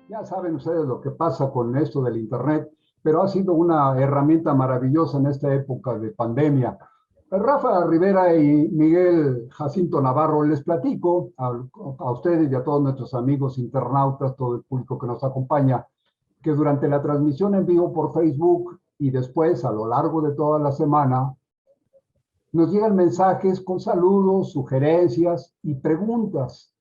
Ya saben ustedes lo que pasa con esto del Internet, pero ha sido una herramienta maravillosa en esta época de pandemia. Rafa Rivera y Miguel Jacinto Navarro, les platico a ustedes y a todos nuestros amigos internautas, todo el público que nos acompaña, que durante la transmisión en vivo por Facebook y después a lo largo de toda la semana, nos llegan mensajes con saludos, sugerencias y preguntas.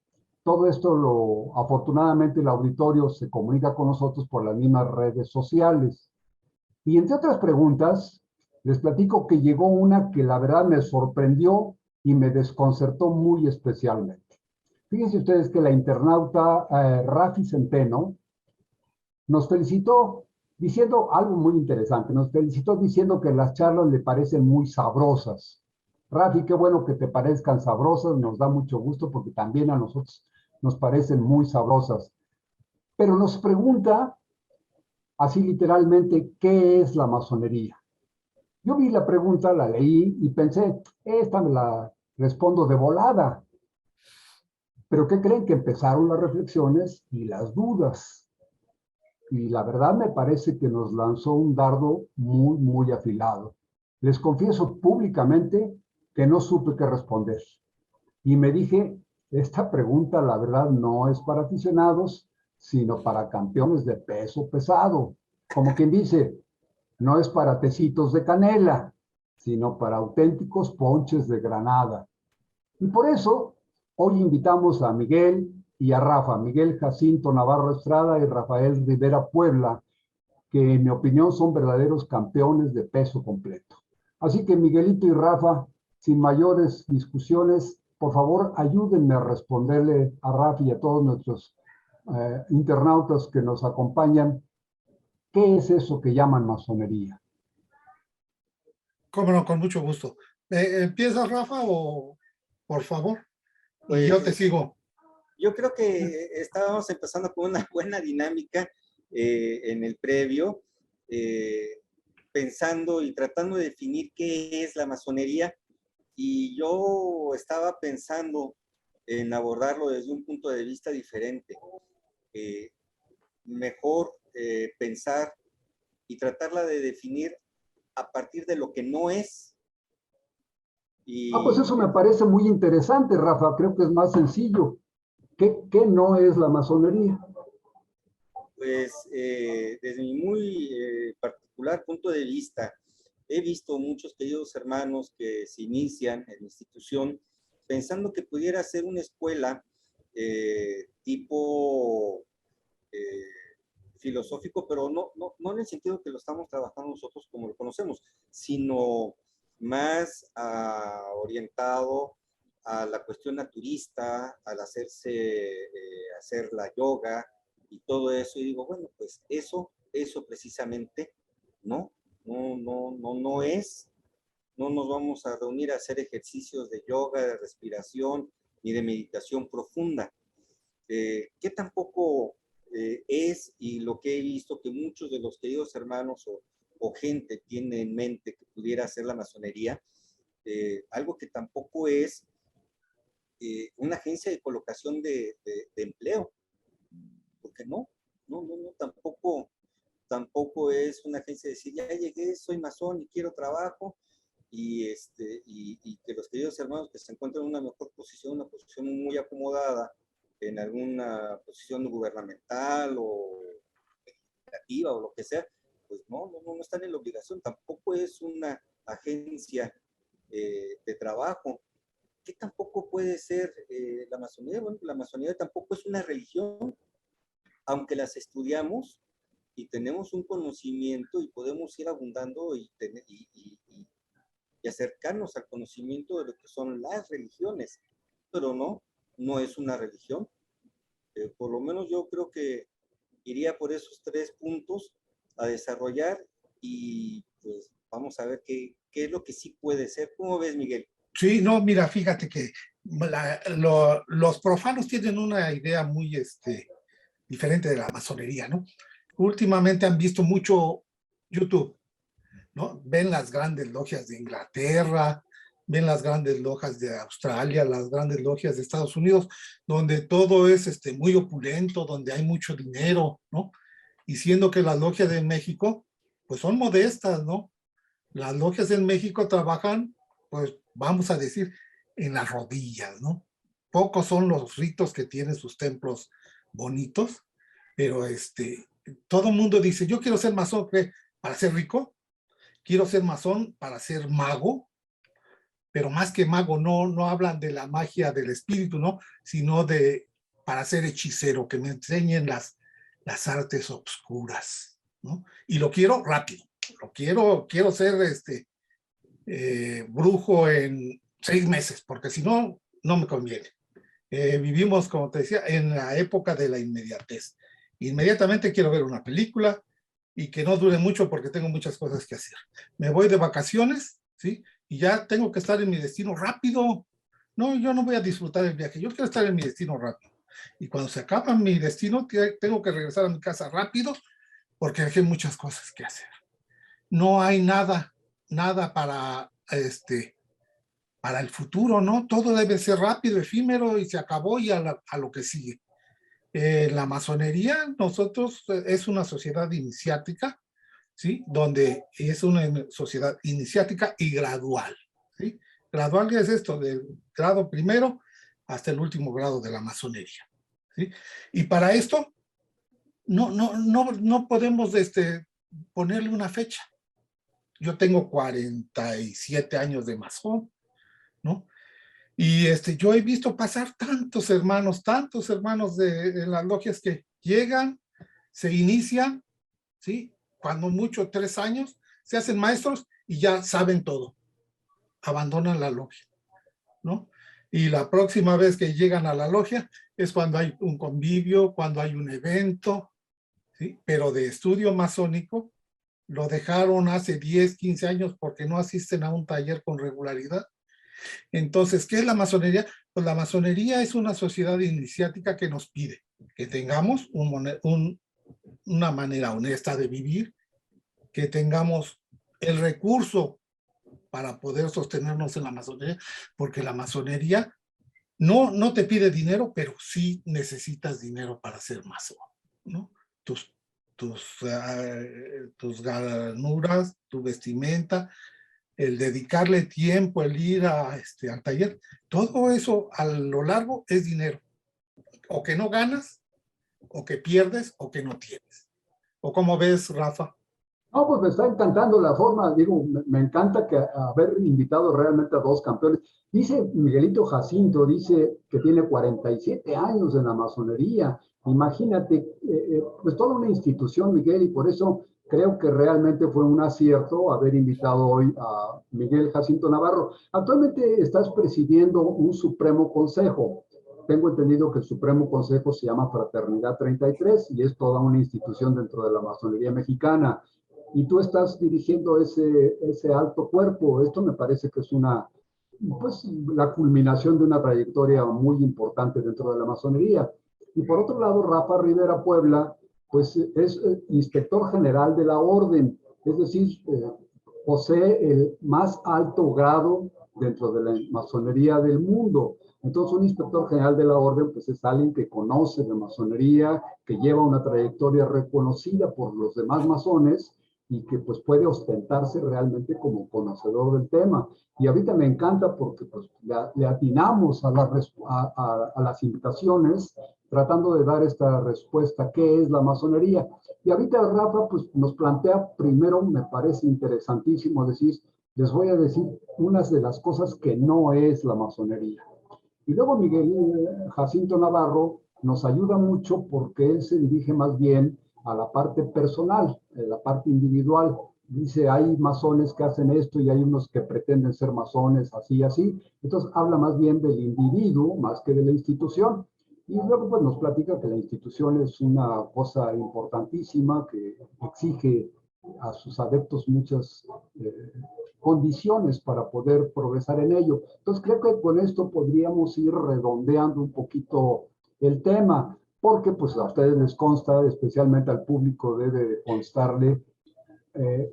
Todo esto afortunadamente el auditorio se comunica con nosotros por las mismas redes sociales. Y entre otras preguntas, les platico que llegó una que la verdad me sorprendió y me desconcertó muy especialmente. Fíjense ustedes que la internauta Rafi Centeno nos felicitó diciendo algo muy interesante. Nos felicitó diciendo que las charlas le parecen muy sabrosas. Rafi, qué bueno que te parezcan sabrosas, nos da mucho gusto porque también a nosotros nos parecen muy sabrosas. Pero nos pregunta, así literalmente, ¿qué es la masonería? Yo vi la pregunta, la leí y pensé, esta me la respondo de volada. Pero ¿qué creen? Que empezaron las reflexiones y las dudas. Y la verdad me parece que nos lanzó un dardo muy, muy afilado. Les confieso públicamente que no supe qué responder. Y me dije, esta pregunta la verdad no es para aficionados, sino para campeones de peso pesado. Como quien dice, no es para tecitos de canela, sino para auténticos ponches de granada. Y por eso hoy invitamos a Miguel y a Rafa, Miguel Jacinto Navarro Estrada y Rafael Rivera Puebla, que en mi opinión son verdaderos campeones de peso completo. Así que Miguelito y Rafa, sin mayores discusiones, por favor ayúdenme a responderle a Rafa y a todos nuestros internautas que nos acompañan, ¿qué es eso que llaman masonería? Cómo no, con mucho gusto. ¿Empiezas, Rafa, o por favor? Y yo te Pues sigo. yo creo que estábamos empezando con una buena dinámica en el previo, eh, pensando y tratando de definir qué es la masonería, y yo estaba pensando en abordarlo desde un punto de vista diferente. Eh, Mejor pensar y tratarla de definir a partir de lo que no es. Pues Y eso me parece muy interesante, Rafa. Creo que es más sencillo. ¿Qué no es la masonería? pues desde mi muy particular punto de vista, he visto muchos queridos hermanos que se inician en la institución pensando que pudiera ser una escuela tipo eh, filosófico, pero no en el sentido que lo estamos trabajando nosotros como lo conocemos, sino más orientado a la cuestión naturista, al hacer la yoga y todo eso. Y digo, bueno, pues eso precisamente no es. No nos vamos a reunir a hacer ejercicios de yoga, de respiración ni de meditación profunda, que tampoco es, y lo que he visto que muchos de los queridos hermanos o gente tiene en mente que pudiera hacer la masonería, algo que tampoco es una agencia de colocación de empleo, porque tampoco es una agencia de decir, ya llegué, soy masón y quiero trabajo, y que los queridos hermanos que se encuentran en una mejor posición, una posición muy acomodada, en alguna posición gubernamental o legislativa o lo que sea, pues no están en la obligación, tampoco es una agencia de trabajo. ¿Qué tampoco puede ser la masonería? Bueno, la masonería tampoco es una religión, aunque las estudiamos y tenemos un conocimiento y podemos ir abundando y acercarnos al conocimiento de lo que son las religiones, pero no es una religión. Por lo menos yo creo que iría por esos tres puntos a desarrollar, y pues vamos a ver qué es lo que sí puede ser. ¿Cómo ves, Miguel? Sí, no, mira, fíjate que los profanos tienen una idea muy diferente de la masonería, ¿no? Últimamente han visto mucho YouTube, ¿no? Ven las grandes logias de Inglaterra ven las grandes logias de Australia, las grandes logias de Estados Unidos, donde todo es muy opulento, donde hay mucho dinero, ¿no? Y siendo que las logias de México, pues son modestas, ¿no? Las logias en México trabajan, pues vamos a decir, en las rodillas, ¿no? Pocos son los ritos que tienen sus templos bonitos, pero todo el mundo dice, yo quiero ser masón para ser rico, quiero ser masón para ser mago, pero más que mago no hablan de la magia del espíritu, ¿no? Sino para ser hechicero, que me enseñen las artes obscuras, ¿no? Y lo quiero rápido, quiero ser brujo en 6 meses, porque si no, no me conviene. Vivimos, como te decía, en la época de la inmediatez. Inmediatamente quiero ver una película y que no dure mucho porque tengo muchas cosas que hacer. Me voy de vacaciones, ¿sí? Y ya tengo que estar en mi destino rápido. No, yo no voy a disfrutar el viaje, yo quiero estar en mi destino rápido. Y cuando se acaba mi destino, tengo que regresar a mi casa rápido porque hay muchas cosas que hacer. No hay nada para el futuro, ¿no? Todo debe ser rápido, efímero y se acabó y a lo que sigue. La masonería, nosotros, es una sociedad iniciática, ¿sí? Donde es una sociedad iniciática y gradual, ¿sí? Gradual es esto, del grado primero hasta el último grado de la masonería, ¿sí? Y para esto, no podemos ponerle una fecha. Yo tengo 47 años de masón, ¿no? Y yo he visto pasar tantos hermanos de las logias que llegan, se inician, ¿sí? Cuando mucho 3 años, se hacen maestros y ya saben todo. Abandonan la logia, ¿no? Y la próxima vez que llegan a la logia es cuando hay un convivio, cuando hay un evento, ¿sí? Pero de estudio masónico lo dejaron hace 10, 15 años porque no asisten a un taller con regularidad. Entonces, ¿qué es la masonería? Pues la masonería es una sociedad iniciática que nos pide que tengamos una manera honesta de vivir, que tengamos el recurso para poder sostenernos en la masonería, porque la masonería no te pide dinero, pero sí necesitas dinero para ser masón, ¿no? Tus ganuras, tu vestimenta, el dedicarle tiempo, el ir al taller, todo eso a lo largo es dinero, o que no ganas, o que pierdes, o que no tienes. ¿O cómo ves, Rafa? No, pues me está encantando la forma, digo, me encanta haber invitado realmente a 2 campeones. Dice Miguelito Jacinto, dice que tiene 47 años en la masonería. Imagínate, pues toda una institución, Miguel, y por eso creo que realmente fue un acierto haber invitado hoy a Miguel Jacinto Navarro. Actualmente estás presidiendo un Supremo Consejo. Tengo entendido que el Supremo Consejo se llama Fraternidad 33 y es toda una institución dentro de la masonería mexicana. Y tú estás dirigiendo ese alto cuerpo. Esto me parece que es pues, la culminación de una trayectoria muy importante dentro de la masonería. Y por otro lado, Rafa Rivera Puebla, pues es inspector general de la orden, es decir, posee el más alto grado dentro de la masonería del mundo. Entonces, un inspector general de la orden, pues es alguien que conoce de masonería, que lleva una trayectoria reconocida por los demás masones y que pues puede ostentarse realmente como conocedor del tema. Y ahorita me encanta porque pues le atinamos a las invitaciones tratando de dar esta respuesta, ¿qué es la masonería? Y ahorita Rafa pues nos plantea primero, me parece interesantísimo decir, les voy a decir unas de las cosas que no es la masonería. Y luego Miguel Jacinto Navarro nos ayuda mucho porque él se dirige más bien a la parte personal, la parte individual. Dice, hay masones que hacen esto y hay unos que pretenden ser masones, así y así. Entonces habla más bien del individuo más que de la institución. Y luego pues nos platica que la institución es una cosa importantísima que exige a sus adeptos muchas condiciones para poder progresar en ello. Entonces creo que con esto podríamos ir redondeando un poquito el tema, porque pues a ustedes les consta, especialmente al público debe constarle,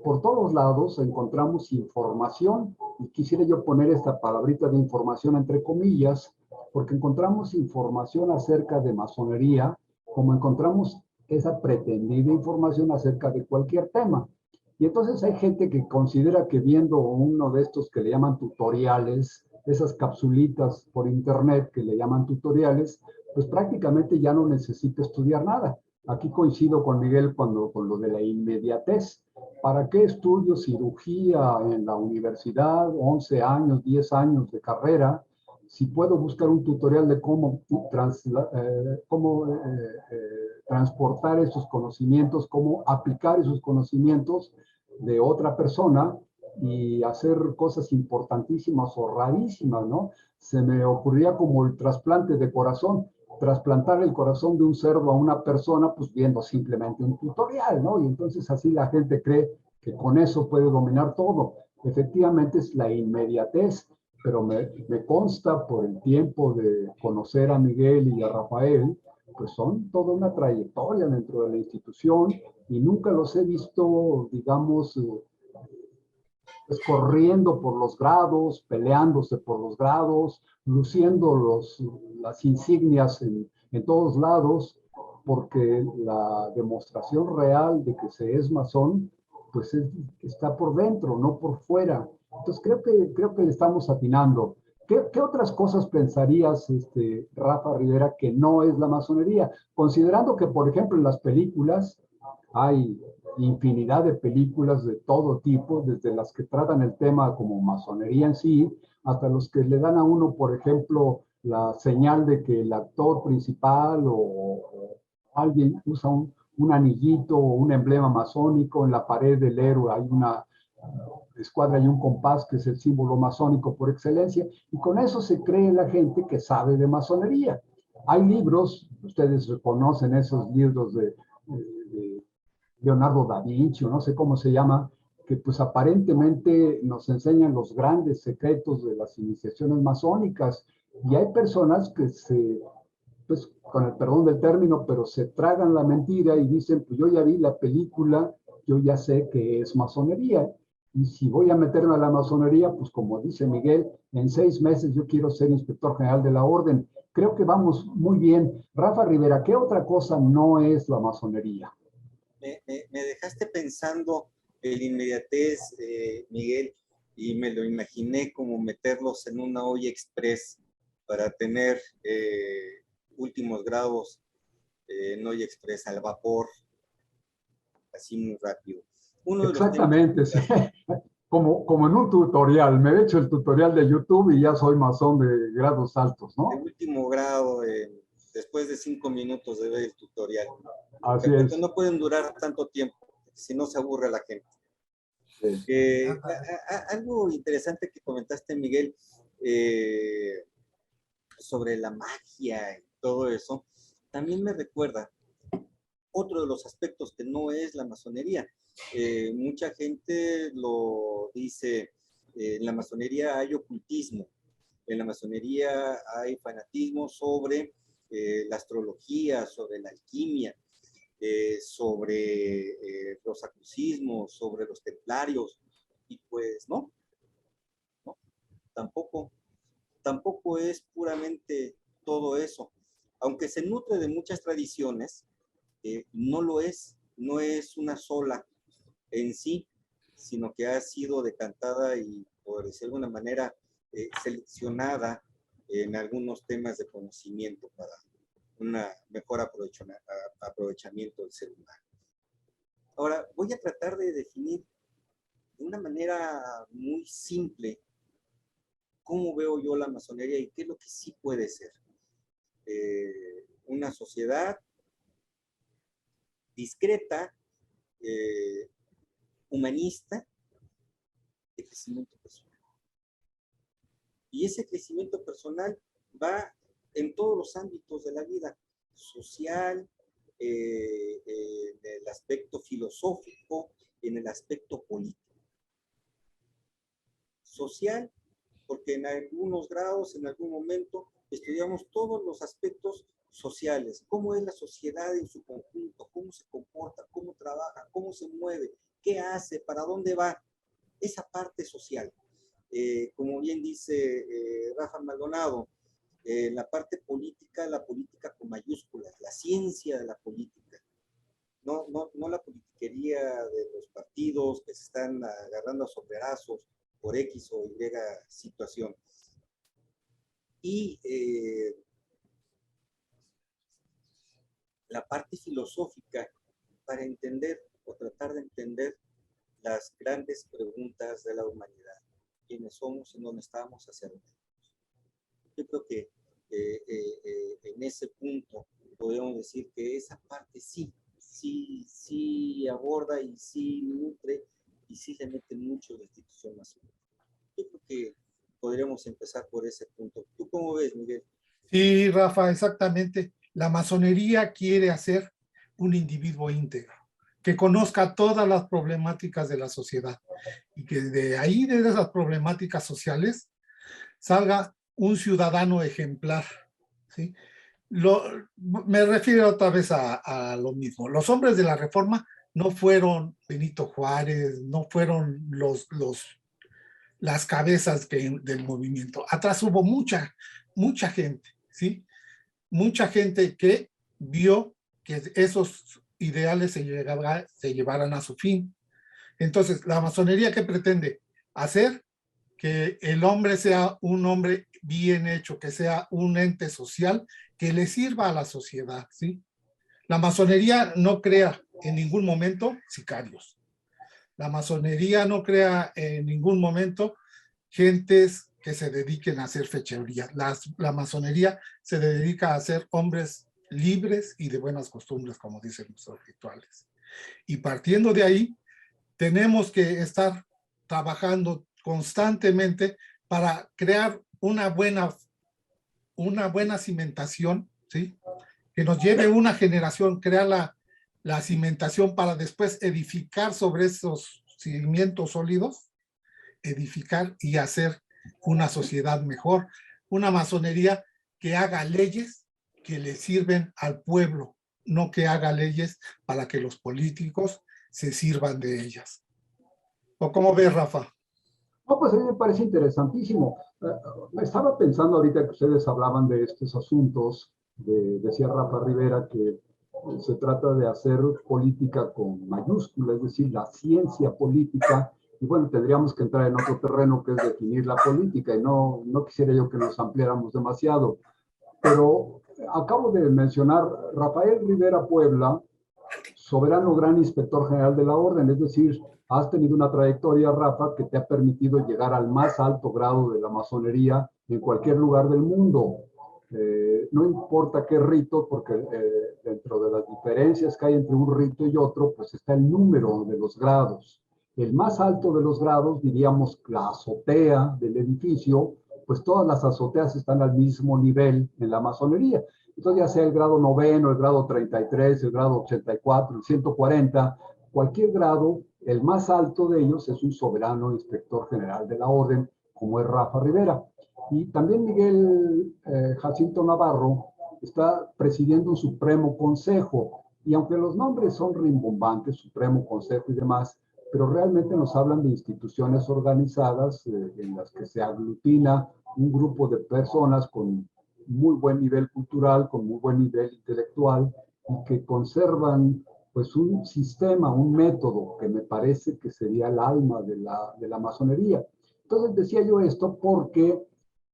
por todos lados encontramos información y quisiera yo poner esta palabrita de información entre comillas, porque encontramos información acerca de masonería, como encontramos esa pretendida información acerca de cualquier tema. Y entonces hay gente que considera que viendo uno de estos que le llaman tutoriales, esas capsulitas por internet que le llaman tutoriales, pues prácticamente ya no necesita estudiar nada. Aquí coincido con Miguel con lo de la inmediatez. ¿Para qué estudio cirugía en la universidad, 11 años, 10 años de carrera, si puedo buscar un tutorial de cómo, transportar esos conocimientos, cómo aplicar esos conocimientos de otra persona y hacer cosas importantísimas o rarísimas, ¿no? Se me ocurría como el trasplante de corazón, trasplantar el corazón de un cerdo a una persona, pues viendo simplemente un tutorial, ¿no? Y entonces así la gente cree que con eso puede dominar todo. Efectivamente es la inmediatez, pero me consta por el tiempo de conocer a Miguel y a Rafael, pues son toda una trayectoria dentro de la institución y nunca los he visto, digamos, pues corriendo por los grados, peleándose por los grados, luciendo las insignias en todos lados, porque la demostración real de que se es masón, pues está por dentro, no por fuera. Entonces creo que le estamos atinando. ¿Qué otras cosas pensarías, Rafa Rivera, que no es la masonería? Considerando que, por ejemplo, en las películas hay infinidad de películas de todo tipo, desde las que tratan el tema como masonería en sí, hasta los que le dan a uno, por ejemplo, la señal de que el actor principal o alguien usa un anillito o un emblema masónico en la pared del héroe, hay una escuadra y un compás que es el símbolo masónico por excelencia, y con eso se cree la gente que sabe de masonería. Hay libros, ustedes reconocen esos libros de Leonardo da Vinci, o no sé cómo se llama, que pues aparentemente nos enseñan los grandes secretos de las iniciaciones masónicas. Y hay personas que pues con el perdón del término, pero se tragan la mentira y dicen, pues yo ya vi la película, yo ya sé que es masonería. Y si voy a meterme a la masonería, pues como dice Miguel, en 6 meses yo quiero ser inspector general de la orden. Creo que vamos muy bien. Rafa Rivera, ¿qué otra cosa no es la masonería? Me dejaste pensando el inmediatez, Miguel, y me lo imaginé como meterlos en una olla express para tener últimos grados en olla express al vapor, así muy rápido. Uno de los temas Exactamente, sí. Como en un tutorial. Me he hecho el tutorial de YouTube y ya soy masón de grados altos, de ¿no? último grado, después de 5 minutos de ver el tutorial, Así porque es. no pueden durar tanto tiempo, si no se aburre la gente. Sí. Algo interesante que comentaste, Miguel, sobre la magia y todo eso, también me recuerda otro de los aspectos que no es la masonería. Mucha gente lo dice, en la masonería hay ocultismo, en la masonería hay fanatismo sobre la astrología, sobre la alquimia, sobre rosacrucismo, sobre los templarios, y pues no, tampoco, tampoco es puramente todo eso. Aunque se nutre de muchas tradiciones, no lo es, no es una sola en sí, sino que ha sido decantada y, por decirlo de alguna manera, seleccionada en algunos temas de conocimiento para un mejor aprovechamiento del ser humano. Ahora, voy a tratar de definir de una manera muy simple cómo veo yo la masonería y qué es lo que sí puede ser. Una sociedad discreta, humanista, de crecimiento personal. Y ese crecimiento personal va en todos los ámbitos de la vida, social, en el aspecto filosófico, en el aspecto político. Social, porque en algunos grados, en algún momento, estudiamos todos los aspectos sociales, cómo es la sociedad en su conjunto, cómo se comporta, cómo trabaja, cómo se mueve, qué hace, para dónde va, esa parte social. como bien dice Rafa Maldonado, la parte política, la política con mayúsculas, la ciencia de la política, no la politiquería de los partidos que se están agarrando a sombrerazos por X o Y situación. Y la parte filosófica para entender o tratar de entender las grandes preguntas de la humanidad. ¿Quiénes somos? ¿En dónde estamos? ¿Hacia dónde vamos? Yo creo que en ese punto podemos decir que esa parte sí aborda y sí nutre y sí le mete mucho la institución nacional. Yo creo que podríamos empezar por ese punto. ¿Tú cómo ves, Miguel? Sí, Rafa, exactamente. La masonería quiere hacer un individuo íntegro, que conozca todas las problemáticas de la sociedad y que de ahí, de esas problemáticas sociales, salga un ciudadano ejemplar, ¿sí? Me refiero otra vez a lo mismo. Los hombres de la Reforma no fueron Benito Juárez, no fueron las cabezas del movimiento. Atrás hubo mucha gente, ¿sí? Mucha gente que vio que esos ideales se llevaran a su fin. Entonces, la masonería, ¿qué pretende? Hacer que el hombre sea un hombre bien hecho, que sea un ente social que le sirva a la sociedad, ¿sí? La masonería no crea en ningún momento sicarios. La masonería no crea en ningún momento gentes que se dediquen a hacer fechoría. La masonería se dedica a ser hombres libres y de buenas costumbres, como dicen los rituales. Y partiendo de ahí, tenemos que estar trabajando constantemente para crear una buena cimentación, ¿sí? Que nos lleve una generación, crear la cimentación para después edificar sobre esos cimientos sólidos, edificar y hacer una sociedad mejor, una masonería que haga leyes que le sirven al pueblo, no que haga leyes para que los políticos se sirvan de ellas. ¿O cómo ves, Rafa? No, pues a mí me parece interesantísimo. Estaba pensando ahorita que ustedes hablaban de estos asuntos, decía Rafa Rivera que se trata de hacer política con mayúsculas, es decir, la ciencia política, y bueno, tendríamos que entrar en otro terreno que es definir la política, y no quisiera yo que nos ampliáramos demasiado, pero acabo de mencionar Rafael Rivera Puebla, soberano gran inspector general de la orden, es decir, has tenido una trayectoria, Rafa, que te ha permitido llegar al más alto grado de la masonería en cualquier lugar del mundo. No importa qué rito, porque dentro de las diferencias que hay entre un rito y otro, pues está el número de los grados. El más alto de los grados, diríamos la azotea del edificio, pues todas las azoteas están al mismo nivel en la masonería. Entonces, ya sea el grado noveno, el grado 33, el grado 84, el 140, cualquier grado, el más alto de ellos es un soberano inspector general de la orden, como es Rafa Rivera. Y también Miguel Jacinto Navarro está presidiendo un Supremo Consejo. Y aunque los nombres son rimbombantes, Supremo Consejo y demás, pero realmente nos hablan de instituciones organizadas en las que se aglutina un grupo de personas con muy buen nivel cultural, con muy buen nivel intelectual y que conservan pues un sistema, un método que me parece que sería el alma de la masonería. Entonces decía yo esto porque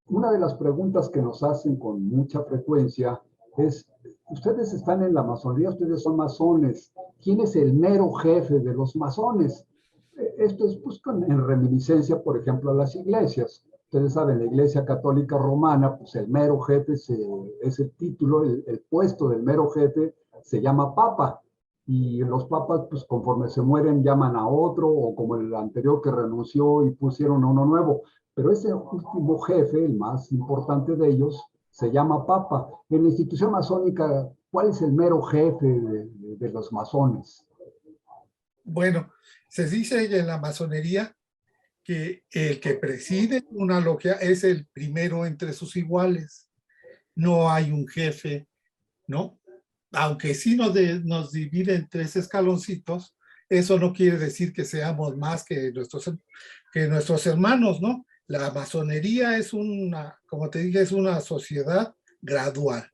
una de las preguntas que nos hacen con mucha frecuencia es, ustedes están en la masonería, ustedes son masones, ¿quién es el mero jefe de los masones? Esto es pues, en reminiscencia, por ejemplo, a las iglesias. Ustedes saben, la Iglesia Católica Romana, pues el mero jefe es el título, el puesto del mero jefe se llama papa. Y los papas, pues conforme se mueren, llaman a otro, o como el anterior que renunció y pusieron a uno nuevo. Pero ese último jefe, el más importante de ellos, se llama papa. En la institución masónica, ¿cuál es el mero jefe de los masones? Bueno, se dice en la masonería que el que preside una logia es el primero entre sus iguales. No hay un jefe, ¿no? Aunque sí nos divide en 3 escaloncitos, eso no quiere decir que seamos más que nuestros hermanos, ¿no? La masonería es como te dije, es una sociedad gradual.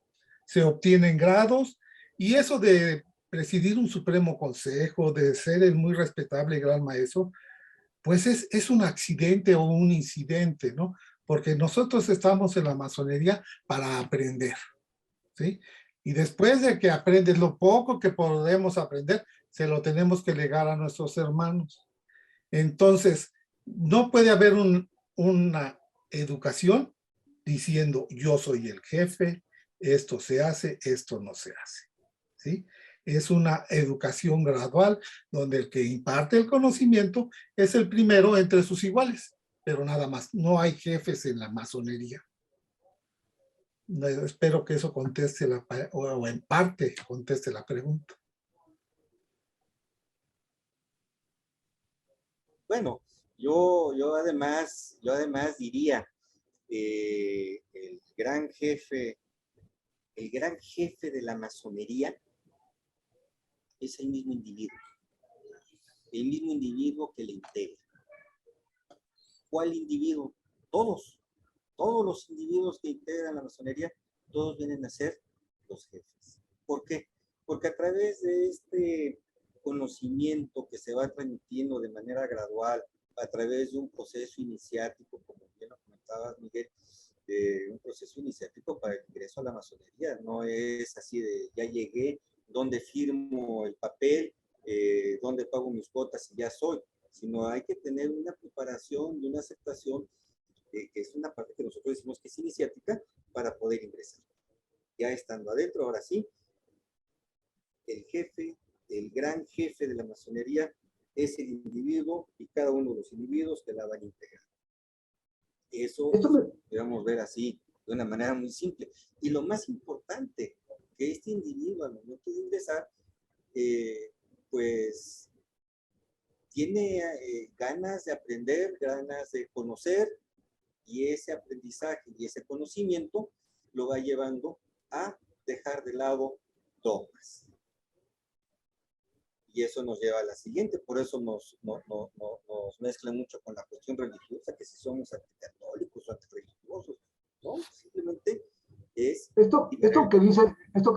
Se obtienen grados y eso de presidir un supremo consejo, de ser el muy respetable gran maestro, pues es un accidente o un incidente, ¿no? Porque nosotros estamos en la masonería para aprender, ¿sí? Y después de que aprendes lo poco que podemos aprender, se lo tenemos que legar a nuestros hermanos. Entonces, no puede haber una educación diciendo yo soy el jefe, esto se hace, esto no se hace, ¿sí? Es una educación gradual donde el que imparte el conocimiento es el primero entre sus iguales, pero nada más, no hay jefes en la masonería. Espero que eso conteste o en parte conteste la pregunta. Bueno, yo además diría, el gran jefe de la masonería es el mismo individuo que le integra. ¿Cuál individuo? Todos los individuos que integran la masonería, todos vienen a ser los jefes. ¿Por qué? Porque a través de este conocimiento que se va transmitiendo de manera gradual, a través de un proceso iniciático, como bien lo comentabas, Miguel, un proceso iniciático para el ingreso a la masonería. No es así de ya llegué, dónde firmo el papel, dónde pago mis cuotas y ya soy, sino hay que tener una preparación y una aceptación, que es una parte que nosotros decimos que es iniciática, para poder ingresar. Ya estando adentro, ahora sí, el gran jefe de la masonería es el individuo y cada uno de los individuos que la van a integrar. Eso debemos ver así, de una manera muy simple. Y lo más importante, que este individuo al momento de ingresar, pues tiene ganas de aprender, ganas de conocer, y ese aprendizaje y ese conocimiento lo va llevando a dejar de lado dogmas. Y eso nos lleva a la siguiente, por eso nos mezclan mucho con la cuestión religiosa, que si somos anticatólicos o antirreligiosos, ¿no? Simplemente es... Esto que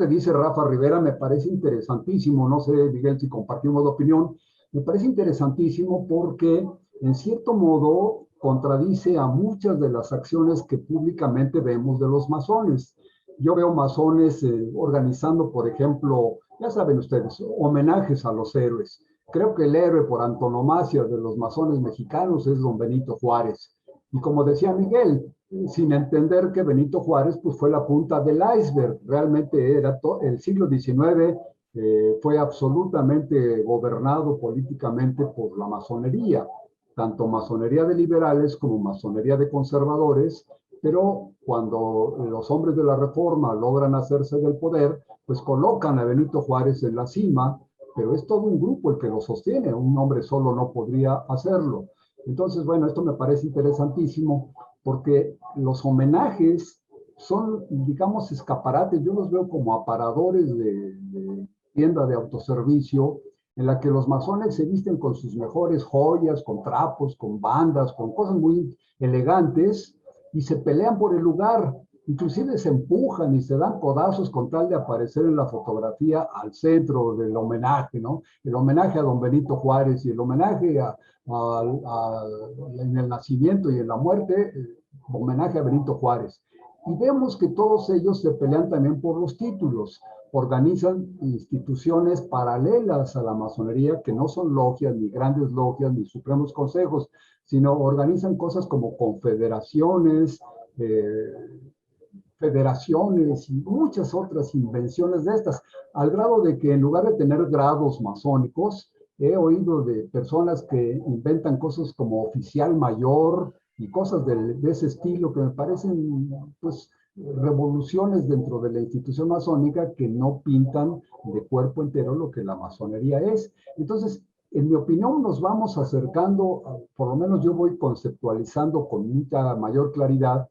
dice Rafa Rivera me parece interesantísimo. No sé, Miguel, si compartimos la opinión. Me parece interesantísimo porque, en cierto modo, contradice a muchas de las acciones que públicamente vemos de los masones. Yo veo masones organizando, por ejemplo, ya saben ustedes, homenajes a los héroes. Creo que el héroe por antonomasia de los masones mexicanos es don Benito Juárez. Y como decía Miguel, sin entender que Benito Juárez pues, fue la punta del iceberg. Realmente era el siglo XIX fue absolutamente gobernado políticamente por la masonería, tanto masonería de liberales como masonería de conservadores, pero cuando los hombres de la Reforma logran hacerse del poder, pues colocan a Benito Juárez en la cima, pero es todo un grupo el que lo sostiene, un hombre solo no podría hacerlo. Entonces, bueno, esto me parece interesantísimo porque los homenajes son, digamos, escaparates. Yo los veo como aparadores de tienda de autoservicio en la que los masones se visten con sus mejores joyas, con trapos, con bandas, con cosas muy elegantes y se pelean por el lugar. Inclusive se empujan y se dan codazos con tal de aparecer en la fotografía al centro del homenaje, ¿no? El homenaje a don Benito Juárez y el homenaje en el nacimiento y en la muerte, homenaje a Benito Juárez. Y vemos que todos ellos se pelean también por los títulos, organizan instituciones paralelas a la masonería, que no son logias, ni grandes logias, ni supremos consejos, sino organizan cosas como confederaciones, federaciones y muchas otras invenciones de estas, al grado de que en lugar de tener grados masónicos, he oído de personas que inventan cosas como oficial mayor y cosas de ese estilo que me parecen, pues, revoluciones dentro de la institución masónica que no pintan de cuerpo entero lo que la masonería es. Entonces, en mi opinión, nos vamos acercando, por lo menos yo voy conceptualizando con mucha mayor claridad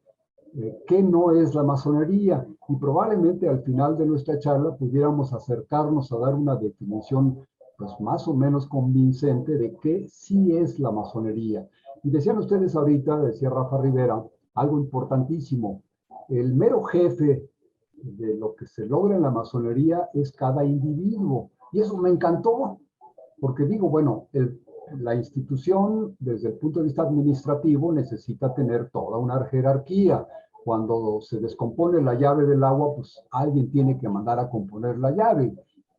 qué no es la masonería, y probablemente al final de nuestra charla pudiéramos acercarnos a dar una definición pues más o menos convincente de qué sí es la masonería. Y decían ustedes ahorita, decía Rafa Rivera, algo importantísimo. El mero jefe de lo que se logra en la masonería es cada individuo. Y eso me encantó, porque digo, bueno, la institución desde el punto de vista administrativo necesita tener toda una jerarquía. Cuando se descompone la llave del agua, pues alguien tiene que mandar a componer la llave.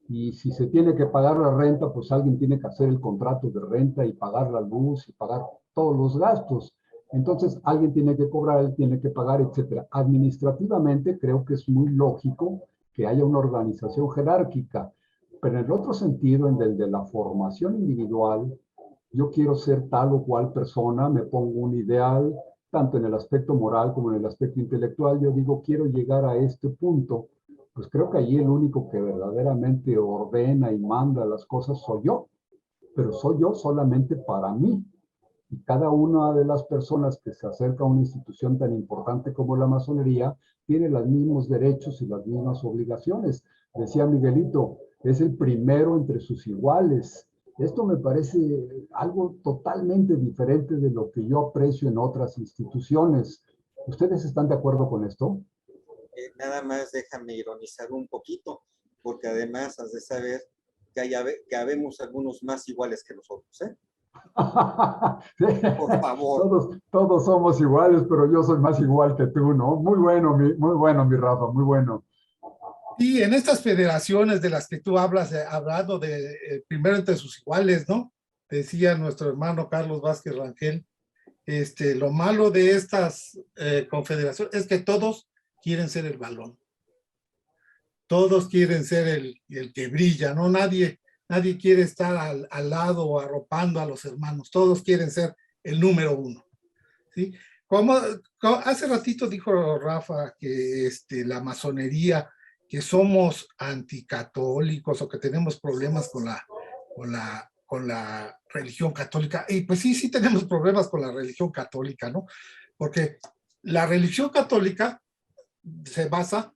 Y si se tiene que pagar la renta, pues alguien tiene que hacer el contrato de renta y pagar la luz y pagar todos los gastos. Entonces, alguien tiene que cobrar, él tiene que pagar, etcétera. Administrativamente, creo que es muy lógico que haya una organización jerárquica, pero en el otro sentido, en el de la formación individual, yo quiero ser tal o cual persona, me pongo un ideal, tanto en el aspecto moral como en el aspecto intelectual, yo digo, quiero llegar a este punto, pues creo que allí el único que verdaderamente ordena y manda las cosas soy yo, pero soy yo solamente para mí. Y cada una de las personas que se acerca a una institución tan importante como la masonería tiene los mismos derechos y las mismas obligaciones. Decía Miguelito, es el primero entre sus iguales. Esto me parece algo totalmente diferente de lo que yo aprecio en otras instituciones. ¿Ustedes están de acuerdo con esto? Nada más déjame ironizar un poquito, porque además has de saber que habemos algunos más iguales que nosotros, ¿eh? Por favor. Todos somos iguales, pero yo soy más igual que tú, ¿no? Muy bueno, mi Rafa, muy bueno. Y en estas federaciones de las que tú hablas, hablando de primero entre sus iguales, ¿no? Decía nuestro hermano Carlos Vázquez Rangel, lo malo de estas confederaciones es que todos quieren ser el balón. Todos quieren ser el que brilla, ¿no? Nadie quiere estar al lado o arropando a los hermanos. Todos quieren ser el número uno, ¿sí? Como hace ratito dijo Rafa que la masonería, que somos anticatólicos o que tenemos problemas con la religión católica. Y pues sí tenemos problemas con la religión católica, ¿no? Porque la religión católica se basa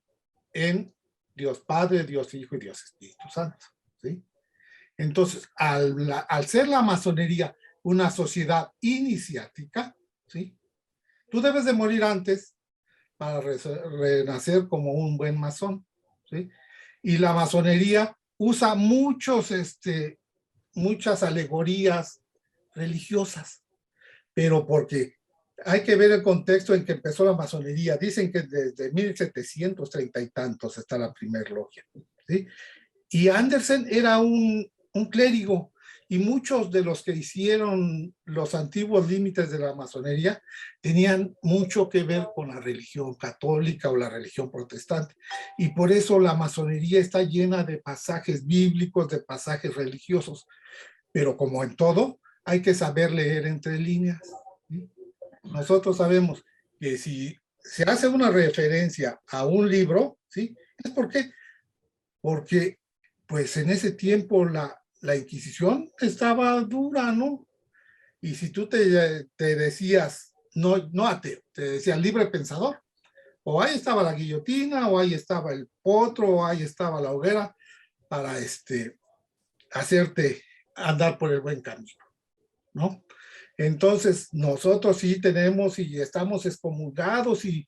en Dios Padre, Dios Hijo y Dios Espíritu Santo, ¿sí? Entonces, al ser la masonería una sociedad iniciática, ¿sí? Tú debes de morir antes para renacer como un buen masón, ¿sí? Y la masonería usa muchas alegorías religiosas, pero porque hay que ver el contexto en que empezó la masonería. Dicen que desde 1730 y tantos está la primera logia, ¿sí? Y Andersen era un clérigo, y muchos de los que hicieron los antiguos límites de la masonería tenían mucho que ver con la religión católica o la religión protestante. Y por eso la masonería está llena de pasajes bíblicos, de pasajes religiosos. Pero como en todo, hay que saber leer entre líneas, ¿sí? Nosotros sabemos que si se hace una referencia a un libro, ¿sí? ¿Es por qué? Porque pues en ese tiempo la Inquisición estaba dura, ¿no? Y si tú te decías, no ateo, te decías libre pensador, o ahí estaba la guillotina, o ahí estaba el potro, o ahí estaba la hoguera, para hacerte andar por el buen camino, ¿no? Entonces, nosotros sí tenemos y estamos excomulgados, y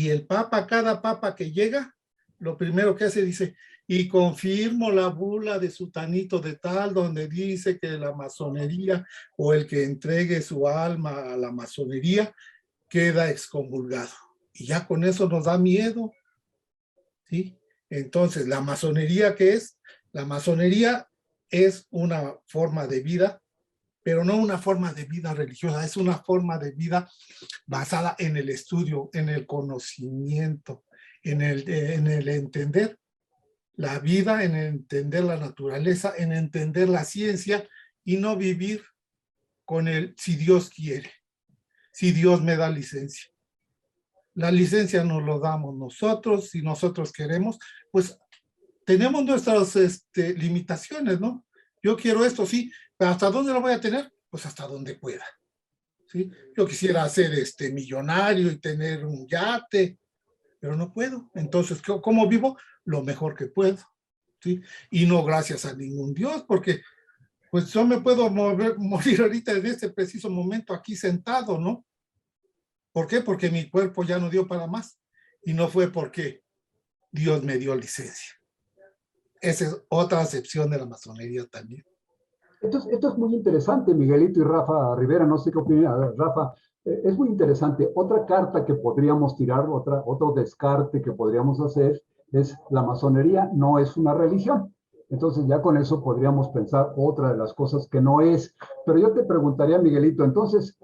el Papa, cada Papa que llega, lo primero que hace dice, y confirmo la bula de sutanito de tal, donde dice que la masonería o el que entregue su alma a la masonería queda excomulgado. Y ya con eso nos da miedo, ¿sí? Entonces, ¿la masonería qué es? La masonería es una forma de vida, pero no una forma de vida religiosa, es una forma de vida basada en el estudio, en el conocimiento, en el entender la vida, en entender la naturaleza, en entender la ciencia, y no vivir con el si Dios quiere, si Dios me da licencia. La licencia nos lo damos nosotros, si nosotros queremos, pues tenemos nuestras limitaciones, ¿no? Yo quiero esto, sí, pero ¿hasta dónde lo voy a tener? Pues hasta donde pueda, ¿sí? Yo quisiera ser millonario y tener un yate, pero no puedo. Entonces, ¿cómo vivo? Lo mejor que puedo, ¿sí? Y no gracias a ningún Dios, porque pues yo me puedo morir ahorita en este preciso momento aquí sentado, ¿no? ¿Por qué? Porque mi cuerpo ya no dio para más. Y no fue porque Dios me dio licencia. Esa es otra acepción de la masonería también. Esto es muy interesante, Miguelito y Rafa Rivera, no sé qué opina Rafa. Es muy interesante. Otra carta que podríamos tirar, otro descarte que podríamos hacer es la masonería no es una religión. Entonces ya con eso podríamos pensar otra de las cosas que no es. Pero yo te preguntaría, Miguelito, entonces,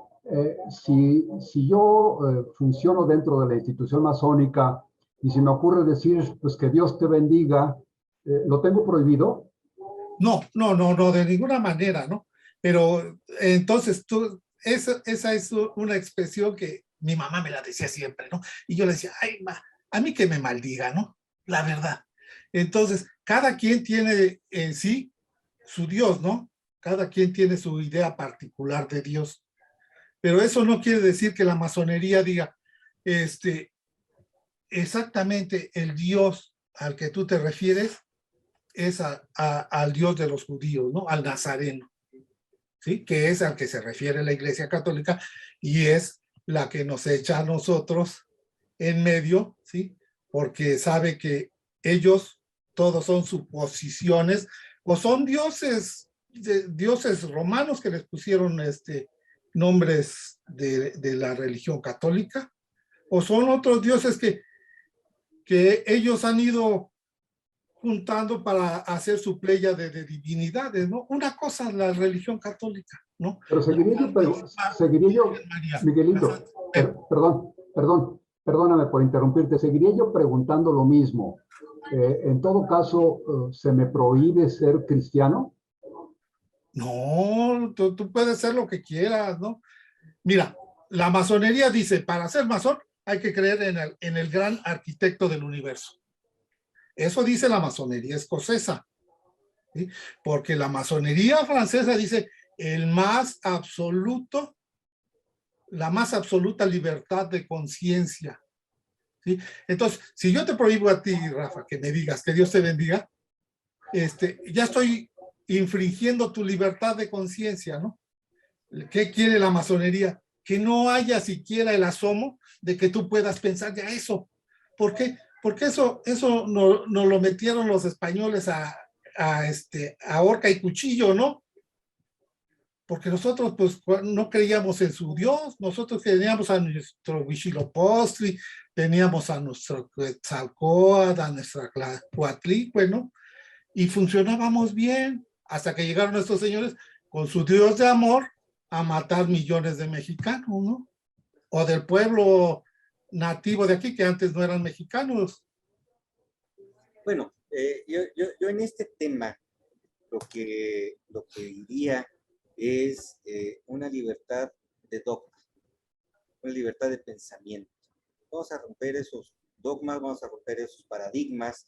si yo funciono dentro de la institución masónica y si me ocurre decir, pues que Dios te bendiga, ¿lo tengo prohibido? No, no, no, no, de ninguna manera, ¿no? Pero entonces esa es una expresión que mi mamá me la decía siempre, ¿no? Y yo le decía, ay, ma, a mí que me maldiga, ¿no? La verdad. Entonces, cada quien tiene en sí su Dios, ¿no? Cada quien tiene su idea particular de Dios. Pero eso no quiere decir que la masonería diga, exactamente el Dios al que tú te refieres es al Dios de los judíos, ¿no? Al Nazareno, ¿sí? Que es al que se refiere la Iglesia Católica y es la que nos echa a nosotros en medio, ¿sí? Porque sabe que ellos todos son suposiciones o son dioses romanos que les pusieron nombres de la religión católica, o son otros dioses que ellos han ido juntando para hacer su playa de divinidades, ¿no? Una cosa es la religión católica, ¿no? Pero La seguiría yo, Virgen María, la Miguelito, Santa Mujer. perdóname por interrumpirte, seguiría yo preguntando lo mismo. En todo caso, ¿se me prohíbe ser cristiano? No, tú puedes ser lo que quieras, ¿no? Mira, la masonería dice, para ser masón hay que creer en el gran arquitecto del universo. Eso dice la masonería escocesa, ¿sí? Porque la masonería francesa dice el más absoluto, la más absoluta libertad de conciencia, ¿sí? Entonces, si yo te prohíbo a ti, Rafa, que me digas que Dios te bendiga, ya estoy infringiendo tu libertad de conciencia, ¿no? ¿Qué quiere la masonería? Que no haya siquiera el asomo de que tú puedas pensar ya eso. ¿Por qué? Porque eso no lo metieron los españoles a horca y cuchillo, ¿no? Porque nosotros pues no creíamos en su Dios, nosotros teníamos a nuestro Huitzilopochtli, teníamos a nuestro Quetzalcóatl, a nuestra Coatlicue, ¿no? Y funcionábamos bien hasta que llegaron estos señores con su Dios de amor a matar millones de mexicanos, ¿no? O del pueblo nativo de aquí que antes no eran mexicanos. Bueno, yo en este tema lo que diría es una libertad de dogma, una libertad de pensamiento. Vamos a romper esos dogmas, vamos a romper esos paradigmas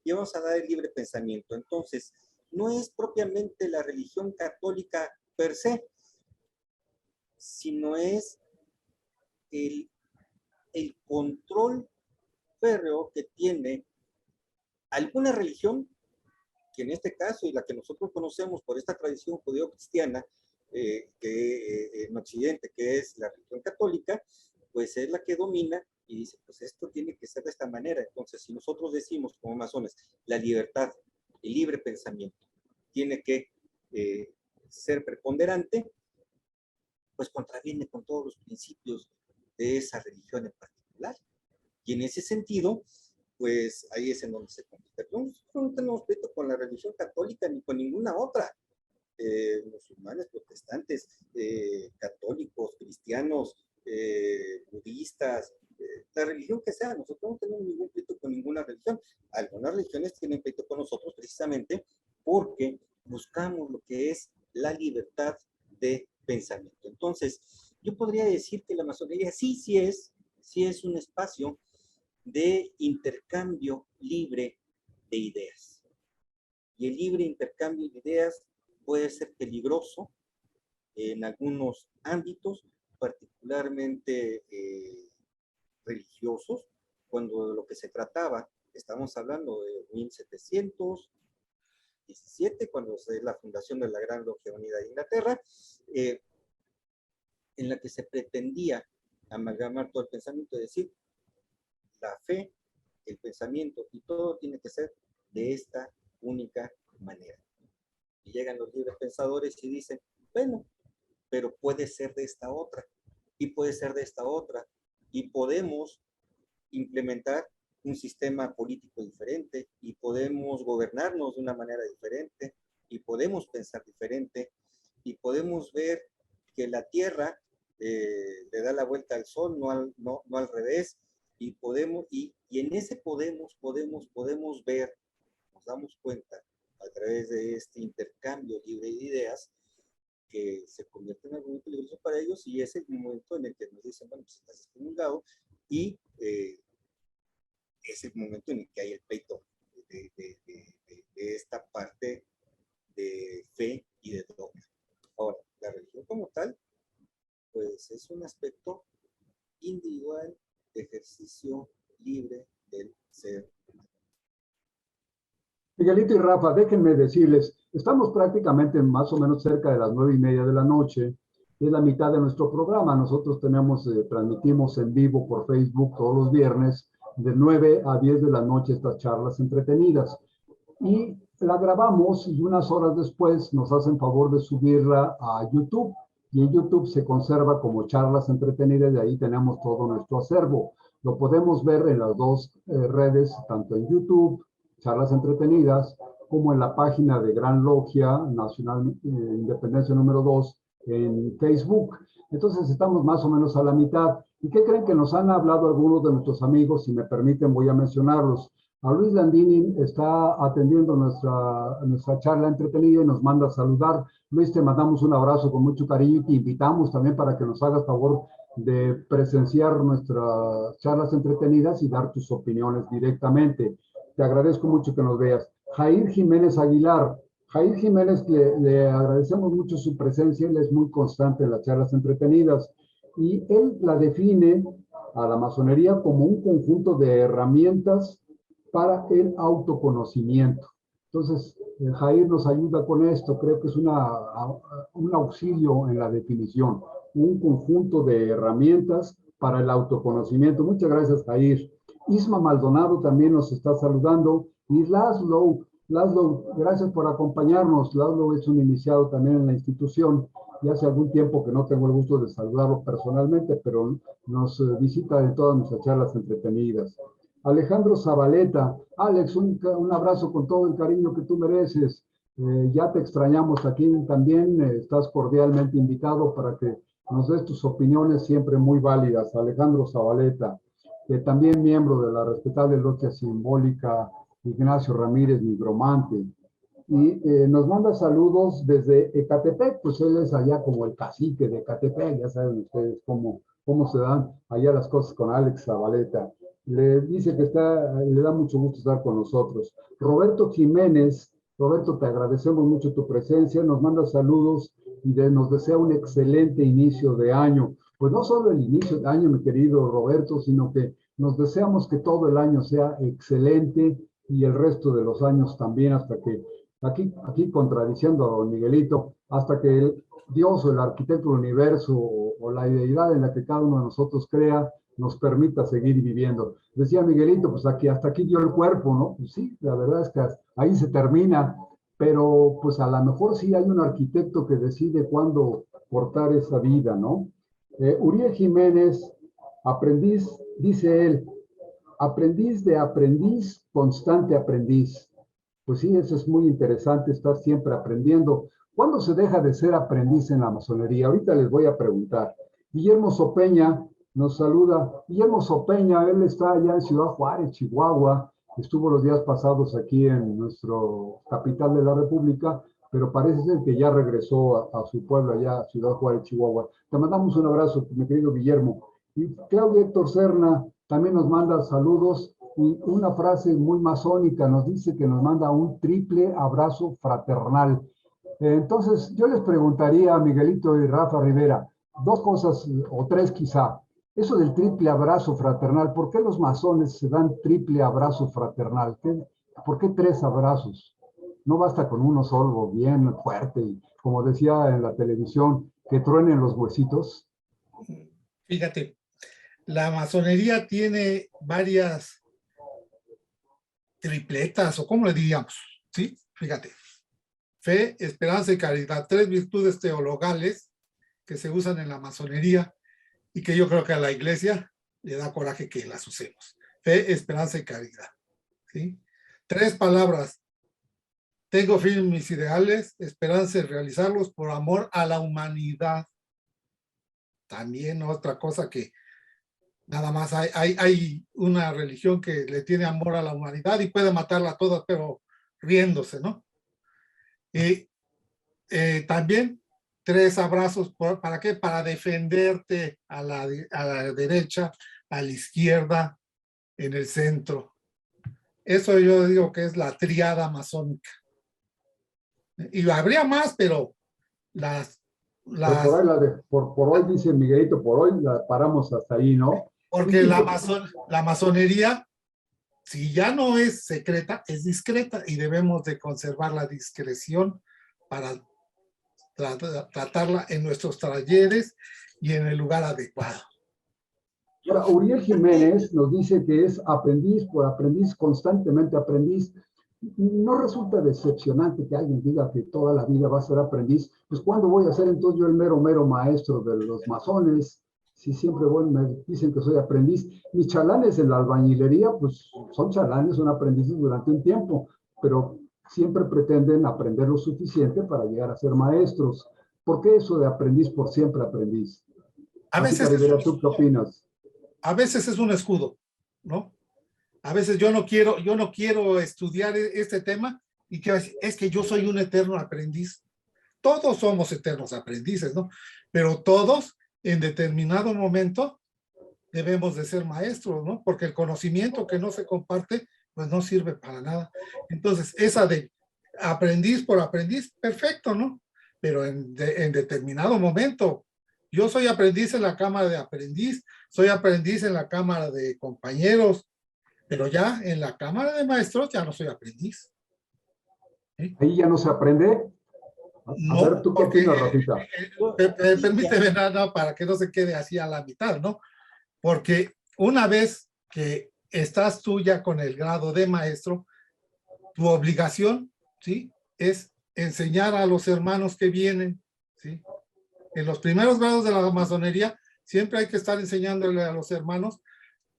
y vamos a dar el libre pensamiento. Entonces, no es propiamente la religión católica per se, sino es el, el control férreo que tiene alguna religión, que en este caso, y la que nosotros conocemos por esta tradición judeo-cristiana, en Occidente, que es la religión católica, pues es la que domina y dice, pues esto tiene que ser de esta manera. Entonces, si nosotros decimos como masones, la libertad, el libre pensamiento, tiene que ser preponderante, pues contraviene con todos los principios de esa religión en particular. Y en ese sentido, pues ahí es en donde se complica. Nosotros no tenemos pleito con la religión católica ni con ninguna otra. Musulmanes, protestantes, católicos, cristianos, budistas, la religión que sea, nosotros no tenemos ningún pleito con ninguna religión. Algunas religiones tienen pleito con nosotros precisamente porque buscamos lo que es la libertad de pensamiento. Entonces, yo podría decir que la masonería sí es un espacio de intercambio libre de ideas. Y el libre intercambio de ideas puede ser peligroso en algunos ámbitos, particularmente religiosos, cuando de lo que se trataba, estamos hablando de 1700, XVII, cuando es la fundación de la Gran Logia Unida de Inglaterra, en la que se pretendía amalgamar todo el pensamiento, es decir, la fe, el pensamiento y todo tiene que ser de esta única manera. Y llegan los libres pensadores y dicen, bueno, pero puede ser de esta otra, y puede ser de esta otra, y podemos implementar un sistema político diferente, y podemos gobernarnos de una manera diferente, y podemos pensar diferente, y podemos ver que la Tierra le da la vuelta al Sol, no al revés, y podemos, y en ese podemos ver, nos damos cuenta a través de este intercambio libre de ideas, que se convierte en algo muy peligroso para ellos, y es el momento en el que nos dicen, bueno, pues estás excomulgado, y es el momento en el que hay el pleito de esta parte de fe y de dogma. Ahora, la religión como tal, pues es un aspecto individual de ejercicio libre del ser humano. Miguelito y Rafa, déjenme decirles, estamos prácticamente más o menos cerca de las 9:30 de la noche, es la mitad de nuestro programa. Nosotros transmitimos en vivo por Facebook todos los viernes de 9 a 10 de la noche estas charlas entretenidas. Y la grabamos y unas horas después nos hacen favor de subirla a YouTube. Y en YouTube se conserva como charlas entretenidas, y ahí tenemos todo nuestro acervo. Lo podemos ver en las dos redes, tanto en YouTube, charlas entretenidas, como en la página de Gran Logia Nacional Independencia número 2 en Facebook. Entonces estamos más o menos a la mitad. ¿Y qué creen? Que nos han hablado algunos de nuestros amigos? Si me permiten, voy a mencionarlos. A Luis Landini está atendiendo nuestra charla entretenida y nos manda a saludar. Luis, te mandamos un abrazo con mucho cariño y te invitamos también para que nos hagas favor de presenciar nuestras charlas entretenidas y dar tus opiniones directamente. Te agradezco mucho que nos veas. Jair Jiménez Aguilar. Jair Jiménez, le agradecemos mucho su presencia, él es muy constante en las charlas entretenidas y él la define a la masonería como un conjunto de herramientas para el autoconocimiento. Entonces, Jair nos ayuda con esto, creo que es un auxilio en la definición, un conjunto de herramientas para el autoconocimiento. Muchas gracias, Jair. Isma Maldonado también nos está saludando. Y Laszlo, gracias por acompañarnos. Laszlo es un iniciado también en la institución y hace algún tiempo que no tengo el gusto de saludarlo personalmente, pero nos visita en todas nuestras charlas entretenidas. Alejandro Zabaleta. Alex, un abrazo con todo el cariño que tú mereces. Ya te extrañamos aquí también. Estás cordialmente invitado para que nos des tus opiniones siempre muy válidas. Alejandro Zabaleta, también miembro de la respetable Logia Simbólica Ignacio Ramírez Nigromante. Y nos manda saludos desde Ecatepec, pues él es allá como el cacique de Ecatepec, ya saben ustedes cómo se dan allá las cosas con Alex Zabaleta. Le dice que le da mucho gusto estar con nosotros. Roberto Jiménez, Roberto, te agradecemos mucho tu presencia, nos manda saludos y nos desea un excelente inicio de año. Pues no solo el inicio de año, mi querido Roberto, sino que nos deseamos que todo el año sea excelente y el resto de los años también, hasta que, aquí contradiciendo a don Miguelito, hasta que el Dios o el arquitecto del universo o la deidad en la que cada uno de nosotros crea, nos permita seguir viviendo. Decía Miguelito, pues hasta aquí dio el cuerpo, ¿no? Pues sí, la verdad es que ahí se termina, pero pues a lo mejor sí hay un arquitecto que decide cuándo cortar esa vida, ¿no? Uriel Jiménez, aprendiz, dice él, aprendiz de aprendiz, constante aprendiz. Pues sí, eso es muy interesante, estar siempre aprendiendo. ¿Cuándo se deja de ser aprendiz en la masonería? Ahorita les voy a preguntar. Guillermo Sopeña nos saluda. Guillermo Sopeña, él está allá en Ciudad Juárez, Chihuahua. Estuvo los días pasados aquí en nuestro capital de la República, pero parece ser que ya regresó a su pueblo allá, a Ciudad Juárez, Chihuahua. Te mandamos un abrazo, mi querido Guillermo. Y Claudia Héctor Serna también nos manda saludos y una frase muy masónica, nos dice que nos manda un triple abrazo fraternal. Entonces, yo les preguntaría a Miguelito y Rafa Rivera, dos cosas, o tres quizá. Eso del triple abrazo fraternal, ¿por qué los masones se dan triple abrazo fraternal? ¿Por qué tres abrazos? No basta con uno solo, bien fuerte, y como decía en la televisión, que truenen los huesitos. Fíjate, la masonería tiene varias tripletas, o cómo le diríamos, ¿sí? Fíjate, fe, esperanza y caridad, 3 virtudes teologales que se usan en la masonería y que yo creo que a la iglesia le da coraje que las usemos. Fe, esperanza y caridad, ¿sí? 3 palabras: tengo fe en mis ideales, esperanza en realizarlos por amor a la humanidad. También otra cosa que nada más hay una religión que le tiene amor a la humanidad y puede matarla a todas, pero riéndose, ¿no? Y también 3 abrazos, ¿para qué? Para defenderte a la derecha, a la izquierda, en el centro. Eso yo digo que es la triada masónica. Y habría más, pero Pero por hoy, por hoy, dice Miguelito, por hoy la paramos hasta ahí, ¿no? porque la masonería, si ya no es secreta, es discreta y debemos de conservar la discreción para tratarla en nuestros talleres y en el lugar adecuado. Ahora, Uriel Jiménez nos dice que es aprendiz por aprendiz, constantemente aprendiz. ¿No resulta decepcionante que alguien diga que toda la vida va a ser aprendiz? Pues ¿cuándo voy a ser entonces yo el mero maestro de los masones? Si siempre me dicen que soy aprendiz. Mis chalanes en la albañilería, pues son chalanes, son aprendices durante un tiempo, pero siempre pretenden aprender lo suficiente para llegar a ser maestros. ¿Por qué eso de aprendiz por siempre aprendiz? A veces, Rivera, ¿tú qué opinas? A veces es un escudo, ¿no? A veces yo no quiero estudiar este tema y que es que yo soy un eterno aprendiz. Todos somos eternos aprendices, ¿no? Pero todos en determinado momento debemos de ser maestros, ¿no? Porque el conocimiento que no se comparte, pues no sirve para nada. Entonces, esa de aprendiz por aprendiz, perfecto, ¿no? Pero en determinado momento, yo soy aprendiz en la cámara de aprendiz, soy aprendiz en la cámara de compañeros, pero ya en la cámara de maestros ya no soy aprendiz. ¿Sí? Ahí ya no se aprende. A ver, ¿tú qué opinas, Rafita? Permíteme nada para que no se quede así a la mitad, ¿no? Porque una vez que estás tú ya con el grado de maestro, tu obligación, ¿sí? Es enseñar a los hermanos que vienen, ¿sí? En los primeros grados de la masonería siempre hay que estar enseñándole a los hermanos,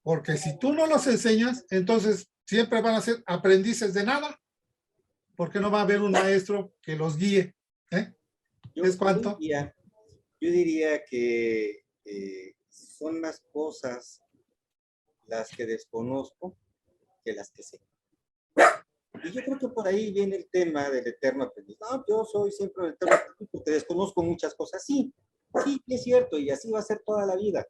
porque si tú no los enseñas, entonces siempre van a ser aprendices de nada, porque no va a haber un maestro que los guíe. ¿Es cuánto? Yo diría que son más cosas las que desconozco que las que sé. Y yo creo que por ahí viene el tema del eterno aprendiz. No, yo soy siempre el eterno aprendiz porque desconozco muchas cosas. Sí, es cierto, y así va a ser toda la vida.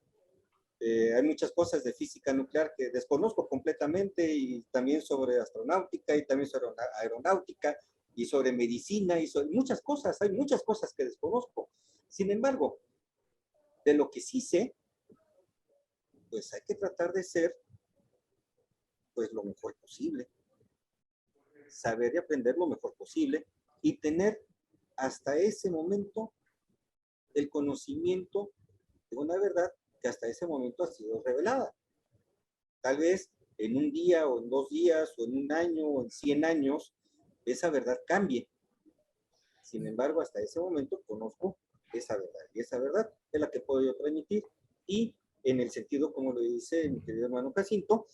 Hay muchas cosas de física nuclear que desconozco completamente, y también sobre astronáutica, y también sobre aeronáutica, y sobre medicina, y sobre muchas cosas. Hay muchas cosas que desconozco. Sin embargo, de lo que sí sé, pues hay que tratar de ser pues lo mejor posible. Saber y aprender lo mejor posible y tener hasta ese momento el conocimiento de una verdad que hasta ese momento ha sido revelada. Tal vez en un día o en 2 días o en un año o en 100 años esa verdad cambie. Sin embargo, hasta ese momento conozco esa verdad, y esa verdad es la que puedo yo transmitir, y en el sentido, como lo dice mi querido hermano Jacinto,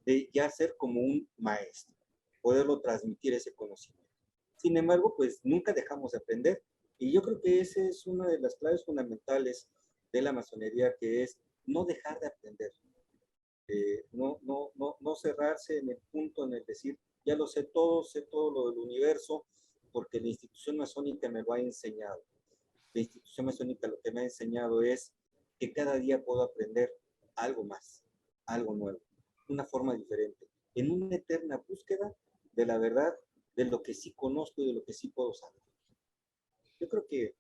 de ya ser como un maestro, poderlo transmitir ese conocimiento. Sin embargo, pues nunca dejamos de aprender, y yo creo que esa es una de las claves fundamentales de la masonería, que es no dejar de aprender. No cerrarse en el punto en el decir, ya lo sé todo lo del universo, porque la institución masónica me lo ha enseñado. La institución masónica lo que me ha enseñado es que cada día puedo aprender algo más, algo nuevo, una forma diferente, en una eterna búsqueda de la verdad, de lo que sí conozco y de lo que sí puedo saber. Yo creo que...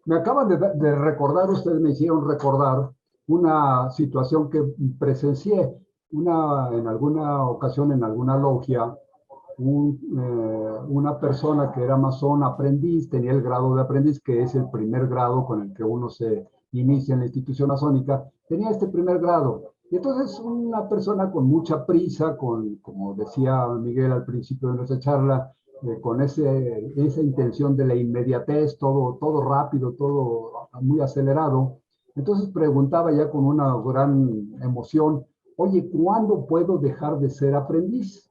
me acaban de recordar, ustedes me hicieron recordar una situación que presencié en alguna ocasión en alguna logia. una persona que era masón aprendiz, tenía el grado de aprendiz, que es el primer grado con el que uno se inicia en la institución masónica, tenía este primer grado. Y entonces una persona con mucha prisa, como decía Miguel al principio de nuestra charla, con esa intención de la inmediatez, todo rápido, todo muy acelerado, entonces preguntaba ya con una gran emoción, oye, ¿cuándo puedo dejar de ser aprendiz?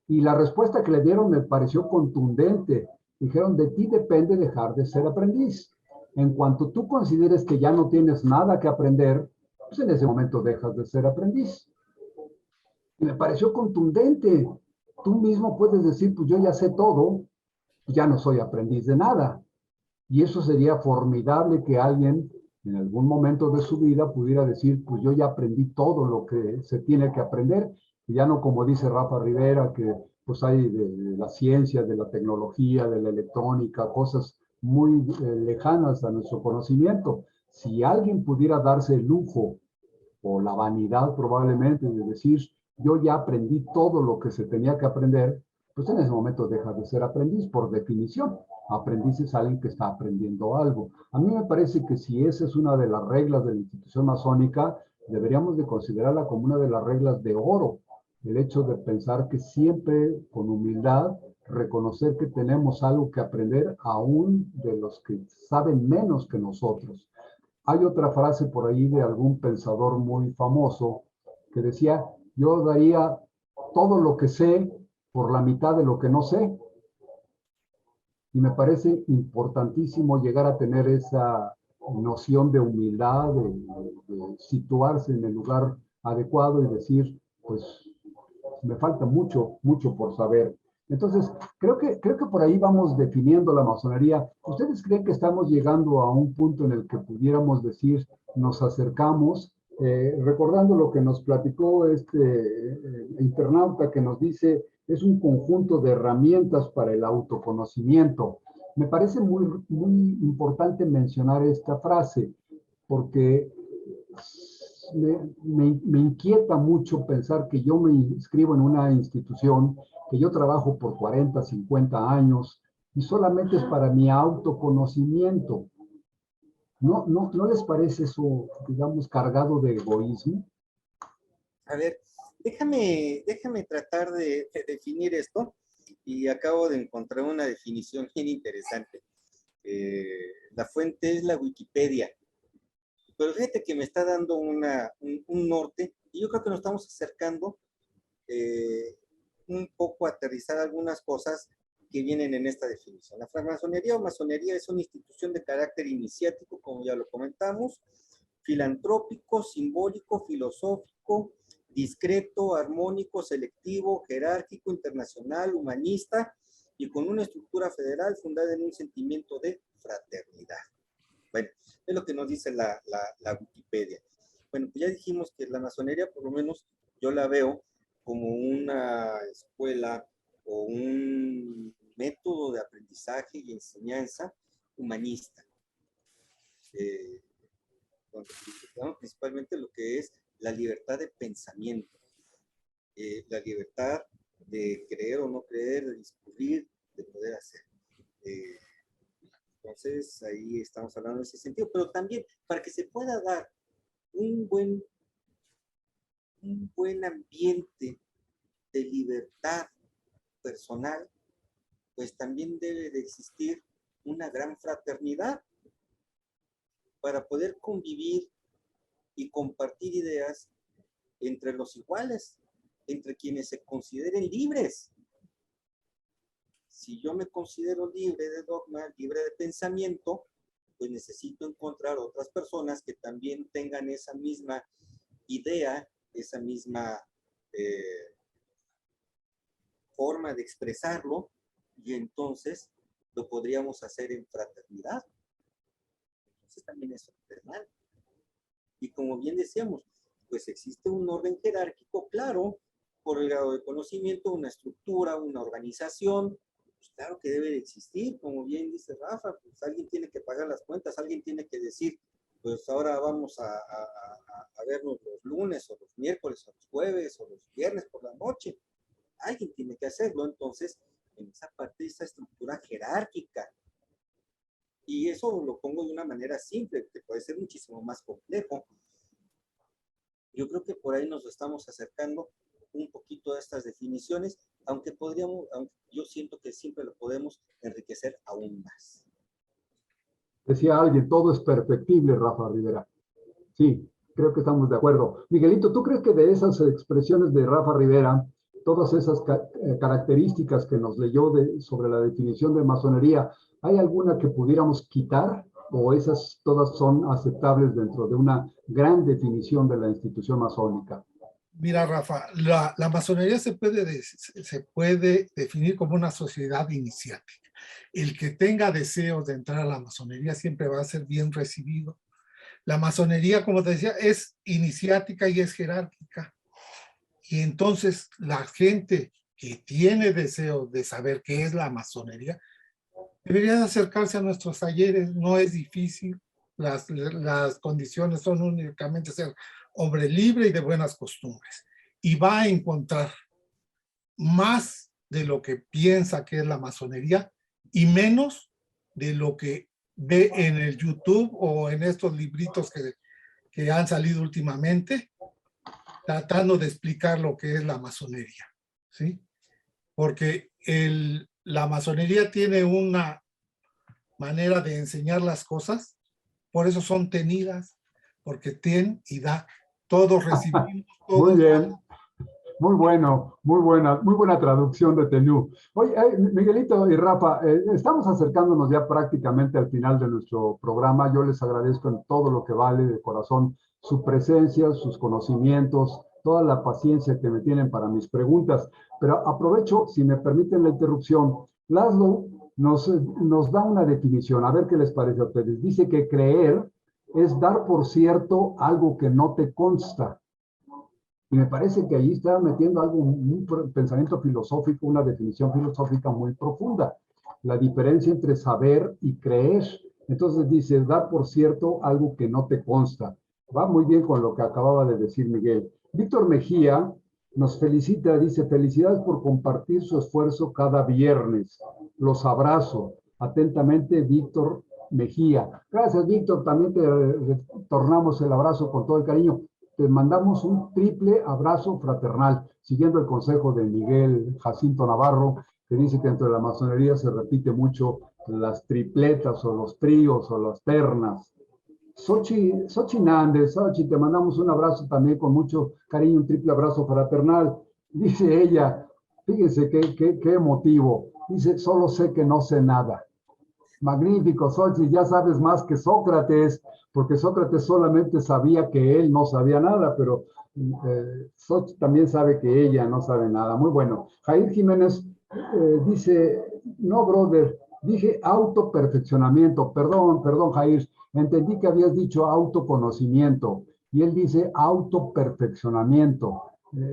Y la respuesta que le dieron me pareció contundente. Dijeron, de ti depende dejar de ser aprendiz. En cuanto tú consideres que ya no tienes nada que aprender, pues en ese momento dejas de ser aprendiz. Y me pareció contundente. Tú mismo puedes decir, pues yo ya sé todo, pues ya no soy aprendiz de nada. Y eso sería formidable que alguien en algún momento de su vida pudiera decir, pues yo ya aprendí todo lo que se tiene que aprender, y ya no como dice Rafa Rivera, que pues hay de la ciencia, de la tecnología, de la electrónica, cosas muy lejanas a nuestro conocimiento. Si alguien pudiera darse el lujo o la vanidad probablemente de decir, yo ya aprendí todo lo que se tenía que aprender, pues en ese momento deja de ser aprendiz por definición. Aprendiz es alguien que está aprendiendo algo. A mí me parece que si esa es una de las reglas de la institución masónica, deberíamos de considerarla como una de las reglas de oro. El hecho de pensar que siempre con humildad reconocer que tenemos algo que aprender aún de los que saben menos que nosotros. Hay otra frase por ahí de algún pensador muy famoso que decía, yo daría todo lo que sé por la mitad de lo que no sé. Y me parece importantísimo llegar a tener esa noción de humildad, de situarse en el lugar adecuado y decir, pues me falta mucho, mucho por saber. Entonces, creo que por ahí vamos definiendo la masonería. ¿Ustedes creen que estamos llegando a un punto en el que pudiéramos decir, nos acercamos, recordando lo que nos platicó este internauta que nos dice, es un conjunto de herramientas para el autoconocimiento? Me parece muy importante mencionar esta frase, porque me inquieta mucho pensar que yo me inscribo en una institución, que yo trabajo por 40, 50 años y solamente es para mi autoconocimiento. ¿No les parece eso, digamos, cargado de egoísmo? A ver, déjame tratar de definir esto y acabo de encontrar una definición bien interesante. La fuente es la Wikipedia, pero fíjate que me está dando un norte y yo creo que nos estamos acercando un poco a aterrizar algunas cosas que vienen en esta definición. La francmasonería o masonería es una institución de carácter iniciático, como ya lo comentamos, filantrópico, simbólico, filosófico, discreto, armónico, selectivo, jerárquico, internacional, humanista y con una estructura federal fundada en un sentimiento de fraternidad. Bueno, es lo que nos dice la Wikipedia. Bueno, pues ya dijimos que la masonería, por lo menos yo la veo como una escuela o un método de aprendizaje y enseñanza humanista. Donde principalmente lo que es la libertad de pensamiento, la libertad de creer o no creer, de discurrir, de poder hacer. Entonces, ahí estamos hablando en ese sentido, pero también para que se pueda dar un buen ambiente de libertad personal, pues también debe de existir una gran fraternidad para poder convivir y compartir ideas entre los iguales, entre quienes se consideren libres. Si yo me considero libre de dogma, libre de pensamiento, pues necesito encontrar otras personas que también tengan esa misma idea, esa misma forma de expresarlo, y entonces lo podríamos hacer en fraternidad. Entonces también es fraternal. Y como bien decíamos, pues existe un orden jerárquico, claro, por el grado de conocimiento, una estructura, una organización, pues claro que debe de existir, como bien dice Rafa, pues alguien tiene que pagar las cuentas, alguien tiene que decir, pues ahora vamos a vernos los lunes, o los miércoles, o los jueves, o los viernes por la noche. alguien tiene que hacerlo. Entonces, en esa parte de esa estructura jerárquica, y eso lo pongo de una manera simple, que puede ser muchísimo más complejo. Yo creo que por ahí nos estamos acercando un poquito a estas definiciones, aunque yo siento que siempre lo podemos enriquecer aún más. Decía alguien, todo es perfectible, Rafa Rivera. Sí, creo que estamos de acuerdo. Miguelito, ¿tú crees que de esas expresiones de Rafa Rivera, todas esas características que nos leyó sobre la definición de masonería, ¿hay alguna que pudiéramos quitar o esas todas son aceptables dentro de una gran definición de la institución masónica? Mira, Rafa, la masonería se puede definir como una sociedad iniciática. El que tenga deseos de entrar a la masonería siempre va a ser bien recibido. La masonería, como te decía, es iniciática y es jerárquica. Y entonces la gente que tiene deseo de saber qué es la masonería, debería acercarse a nuestros talleres. No es difícil. Las condiciones son únicamente ser hombre libre y de buenas costumbres. Y va a encontrar más de lo que piensa que es la masonería y menos de lo que ve en el YouTube o en estos libritos que han salido últimamente, tratando de explicar lo que es la masonería, ¿sí? Porque la masonería tiene una manera de enseñar las cosas, por eso son tenidas, porque ten y da, todos recibimos, Muy todos bien, damos. muy buena traducción de Tenú. Oye, Miguelito y Rafa, estamos acercándonos ya prácticamente al final de nuestro programa. Yo les agradezco en todo lo que vale de corazón su presencia, sus conocimientos, toda la paciencia que me tienen para mis preguntas. Pero aprovecho, si me permiten la interrupción, Laszlo nos da una definición, a ver qué les parece a ustedes. Dice que creer es dar por cierto algo que no te consta. Y me parece que ahí está metiendo algo, un pensamiento filosófico, una definición filosófica muy profunda. La diferencia entre saber y creer. Entonces dice, dar por cierto algo que no te consta. Va muy bien con lo que acababa de decir Miguel. Víctor Mejía nos felicita, dice, felicidades por compartir su esfuerzo cada viernes. Los abrazo. Atentamente, Víctor Mejía. Gracias, Víctor. También te retornamos el abrazo con todo el cariño. Te mandamos un triple abrazo fraternal, siguiendo el consejo de Miguel Jacinto Navarro, que dice que dentro de la masonería se repite mucho las tripletas o los tríos o las ternas. Xochi Nández, Xochi, te mandamos un abrazo también con mucho cariño, un triple abrazo fraternal. Dice ella, fíjense qué emotivo, dice, solo sé que no sé nada. Magnífico, Xochitl, ya sabes más que Sócrates, porque Sócrates solamente sabía que él no sabía nada, pero Xochitl también sabe que ella no sabe nada. Muy bueno. Jair Jiménez dice, no, brother, dije autoperfeccionamiento. Perdón, Jair, entendí que habías dicho autoconocimiento, y él dice autoperfeccionamiento.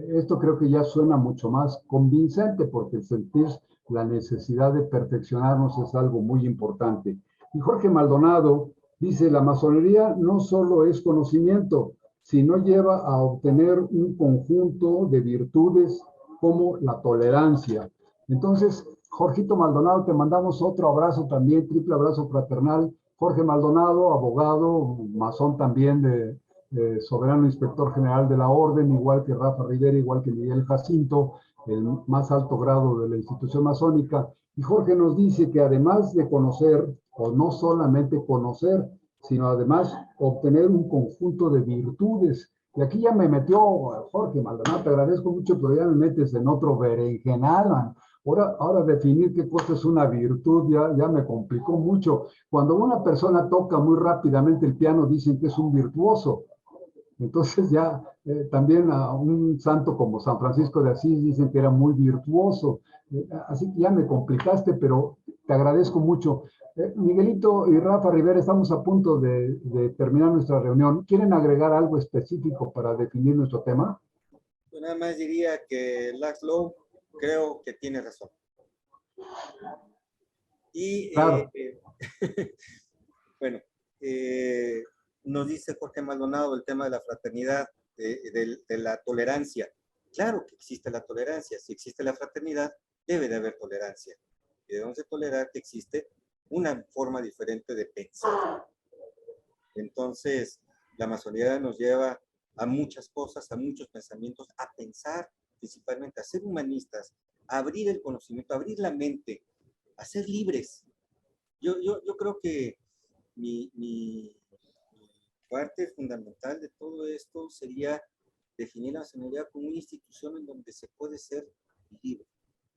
Esto creo que ya suena mucho más convincente, porque el sentir la necesidad de perfeccionarnos es algo muy importante. Y Jorge Maldonado dice, la masonería no solo es conocimiento, sino lleva a obtener un conjunto de virtudes como la tolerancia. Entonces, Jorgito Maldonado, te mandamos otro abrazo también, triple abrazo fraternal. Jorge Maldonado, abogado, masón también de soberano inspector general de la orden, igual que Rafa Rivera, igual que Miguel Jacinto, el más alto grado de la institución masónica. Y Jorge nos dice que además de conocer, o no solamente conocer, sino además obtener un conjunto de virtudes. Y aquí ya me metió Jorge Maldonado, te agradezco mucho, pero ya me metes en otro berenjenal. Ahora definir qué cosa es una virtud ya me complicó mucho. Cuando una persona toca muy rápidamente el piano, dicen que es un virtuoso. Entonces ya también a un santo como San Francisco de Asís dicen que era muy virtuoso. Así que ya me complicaste, pero te agradezco mucho. Miguelito y Rafa Rivera, estamos a punto de terminar nuestra reunión. ¿Quieren agregar algo específico para definir nuestro tema? Yo nada más diría que Laszlo creo que tiene razón. Y Claro. bueno, nos dice Jorge Maldonado el tema de la fraternidad, de la tolerancia. Claro que existe la tolerancia. Si existe la fraternidad, debe de haber tolerancia. Y debemos de tolerar que existe una forma diferente de pensar. Entonces, la masonería nos lleva a muchas cosas, a muchos pensamientos, a pensar principalmente, a ser humanistas, a abrir el conocimiento, a abrir la mente, a ser libres. Yo creo que mi parte fundamental de todo esto sería definir la masonería como una institución en donde se puede ser libre,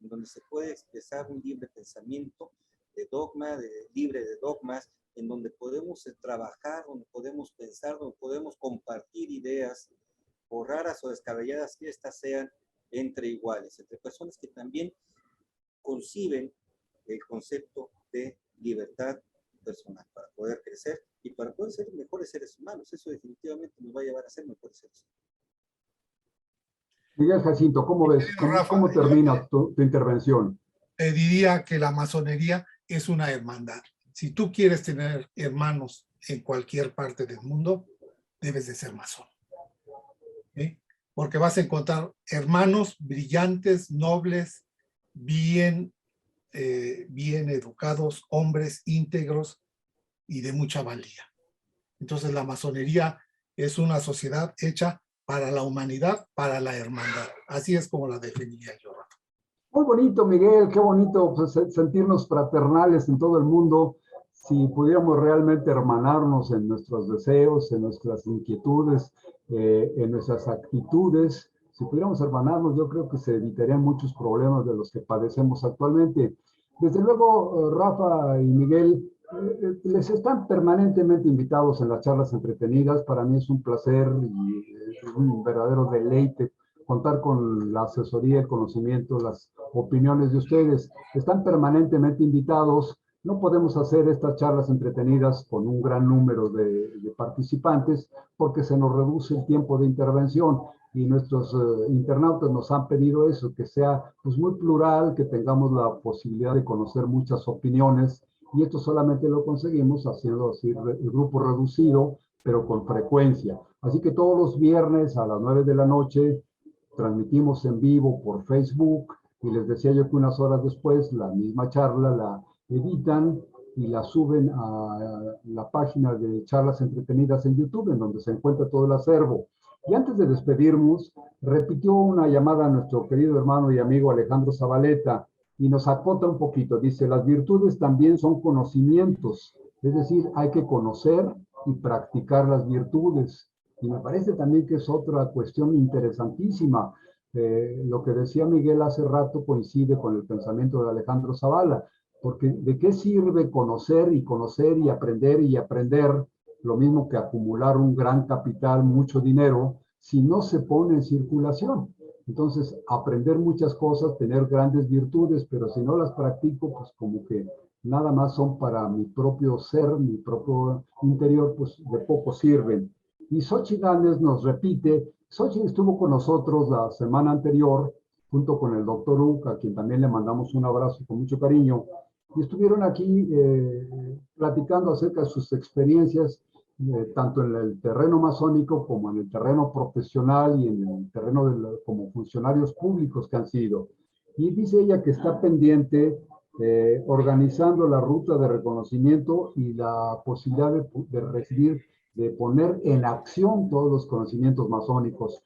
en donde se puede expresar un libre pensamiento de dogma, libre de dogmas, en donde podemos trabajar, donde podemos pensar, donde podemos compartir ideas, por raras o descabelladas que éstas sean, entre iguales, entre personas que también conciben el concepto de libertad personal para poder crecer y para poder ser mejores seres humanos. Eso definitivamente nos va a llevar a ser mejores seres humanos. Miguel Jacinto, ¿cómo ves? ¿Cómo termina tu intervención? Diría que la masonería es una hermandad. Si tú quieres tener hermanos en cualquier parte del mundo, debes de ser masón. ¿Sí? Porque vas a encontrar hermanos brillantes, nobles, bien educados, hombres íntegros y de mucha valía. Entonces la masonería es una sociedad hecha para la humanidad, para la hermandad. Así es como la definiría yo. Muy bonito, Miguel, qué bonito pues, sentirnos fraternales en todo el mundo. Si pudiéramos realmente hermanarnos en nuestros deseos, en nuestras inquietudes, en nuestras actitudes, si pudiéramos hermanarnos, yo creo que se evitarían muchos problemas de los que padecemos actualmente. Desde luego, Rafa y Miguel, les están permanentemente invitados en las charlas entretenidas. Para mí es un placer y un verdadero deleite contar con la asesoría, el conocimiento, las opiniones de ustedes. Están permanentemente invitados. No podemos hacer estas charlas entretenidas con un gran número de participantes porque se nos reduce el tiempo de intervención y nuestros internautas nos han pedido eso, que sea pues, muy plural, que tengamos la posibilidad de conocer muchas opiniones y esto solamente lo conseguimos haciendo así el grupo reducido, pero con frecuencia. Así que todos los viernes a las 9 de la noche transmitimos en vivo por Facebook y les decía yo que unas horas después la misma charla la editan y la suben a la página de charlas entretenidas en YouTube, en donde se encuentra todo el acervo. Y antes de despedirnos, repitió una llamada a nuestro querido hermano y amigo Alejandro Zabaleta y nos acota un poquito. Dice, las virtudes también son conocimientos, es decir, hay que conocer y practicar las virtudes. Y me parece también que es otra cuestión interesantísima. Lo que decía Miguel hace rato coincide con el pensamiento de Alejandro Zavala, porque ¿de qué sirve conocer y aprender, lo mismo que acumular un gran capital, mucho dinero, si no se pone en circulación? Entonces, aprender muchas cosas, tener grandes virtudes, pero si no las practico, pues como que nada más son para mi propio ser, mi propio interior, pues de poco sirven. Y Xochitl Gámez nos repite, Xochitl estuvo con nosotros la semana anterior, junto con el doctor Uc, a quien también le mandamos un abrazo con mucho cariño, y estuvieron aquí platicando acerca de sus experiencias, tanto en el terreno masónico como en el terreno profesional y en el terreno como funcionarios públicos que han sido. Y dice ella que está pendiente organizando la ruta de reconocimiento y la posibilidad de recibir, de poner en acción todos los conocimientos masónicos.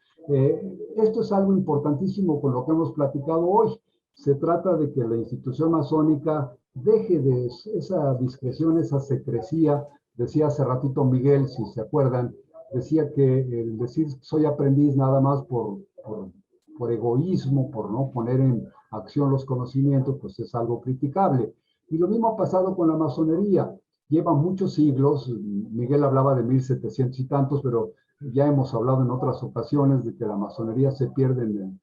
Esto es algo importantísimo con lo que hemos platicado hoy. Se trata de que la institución masónica deje de esa discreción, esa secrecía. Decía hace ratito Miguel, si se acuerdan, decía que el decir soy aprendiz nada más por egoísmo, por no poner en acción los conocimientos, pues es algo criticable. Y lo mismo ha pasado con la masonería. Lleva muchos siglos, Miguel hablaba de 1700 y tantos, pero ya hemos hablado en otras ocasiones de que la masonería se pierde en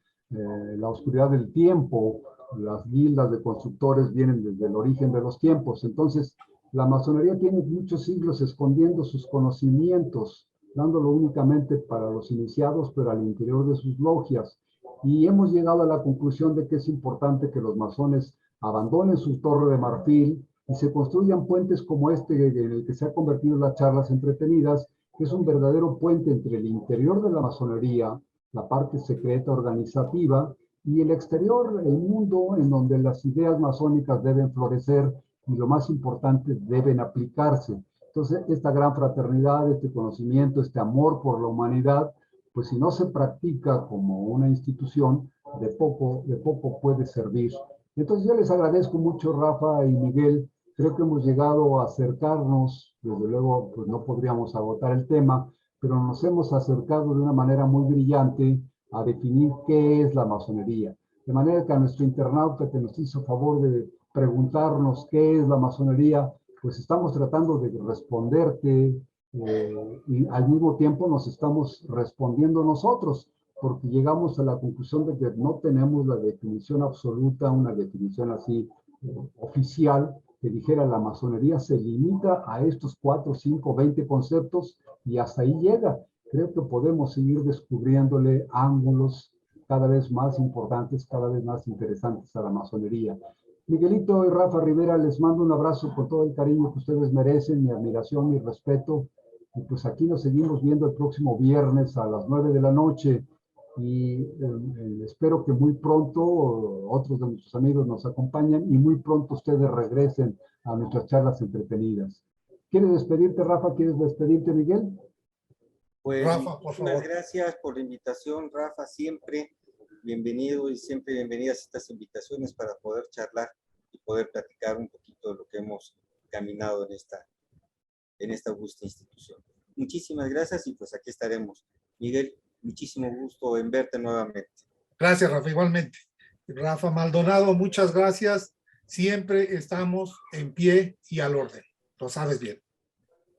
la oscuridad del tiempo, las guildas de constructores vienen desde el origen de los tiempos. Entonces, la masonería tiene muchos siglos escondiendo sus conocimientos, dándolo únicamente para los iniciados, pero al interior de sus logias. Y hemos llegado a la conclusión de que es importante que los masones abandonen su torre de marfil y se construyan puentes como este en el que se ha convertido las charlas entretenidas, que es un verdadero puente entre el interior de la masonería, la parte secreta organizativa, y el exterior, el mundo en donde las ideas masónicas deben florecer y lo más importante, deben aplicarse. Entonces, esta gran fraternidad, este conocimiento, este amor por la humanidad, pues si no se practica como una institución, de poco puede servir. Entonces, yo les agradezco mucho, Rafa y Miguel. Creo que hemos llegado a acercarnos, desde luego, pues no podríamos agotar el tema, pero nos hemos acercado de una manera muy brillante a definir qué es la masonería. De manera que a nuestro internauta que nos hizo favor de preguntarnos qué es la masonería, pues estamos tratando de responderte y al mismo tiempo nos estamos respondiendo nosotros, porque llegamos a la conclusión de que no tenemos la definición absoluta, una definición así oficial, que dijera la masonería se limita a estos 4, 5, 20 conceptos y hasta ahí llega. Creo que podemos seguir descubriéndole ángulos cada vez más importantes, cada vez más interesantes a la masonería. Miguelito y Rafa Rivera, les mando un abrazo con todo el cariño que ustedes merecen, mi admiración, mi respeto. Y pues aquí nos seguimos viendo el próximo viernes a las 9 de la noche. Y espero que muy pronto otros de nuestros amigos nos acompañen y muy pronto ustedes regresen a nuestras charlas entretenidas. ¿Quieres despedirte, Rafa? ¿Quieres despedirte, Miguel? Pues Rafa, por favor. gracias por la invitación, Rafa, siempre bienvenido y siempre bienvenidas estas invitaciones para poder charlar y poder platicar un poquito de lo que hemos caminado en esta augusta institución. Muchísimas gracias y pues aquí estaremos. Miguel, muchísimo gusto en verte nuevamente. Gracias, Rafa, igualmente. Rafa Maldonado, muchas gracias. Siempre estamos en pie y al orden. Lo sabes bien.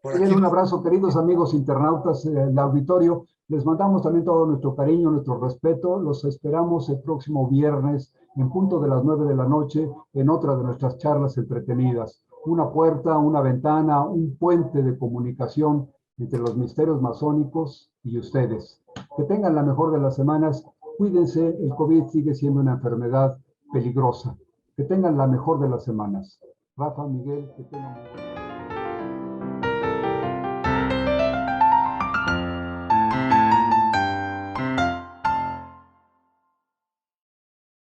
Por aquí un abrazo, queridos amigos internautas del auditorio. Les mandamos también todo nuestro cariño, nuestro respeto. Los esperamos el próximo viernes en punto de las 9 de la noche en otra de nuestras charlas entretenidas. Una puerta, una ventana, un puente de comunicación entre los misterios masónicos y ustedes. Que tengan la mejor de las semanas. Cuídense, el COVID sigue siendo una enfermedad peligrosa. Que tengan la mejor de las semanas. Rafa, Miguel, que tengan...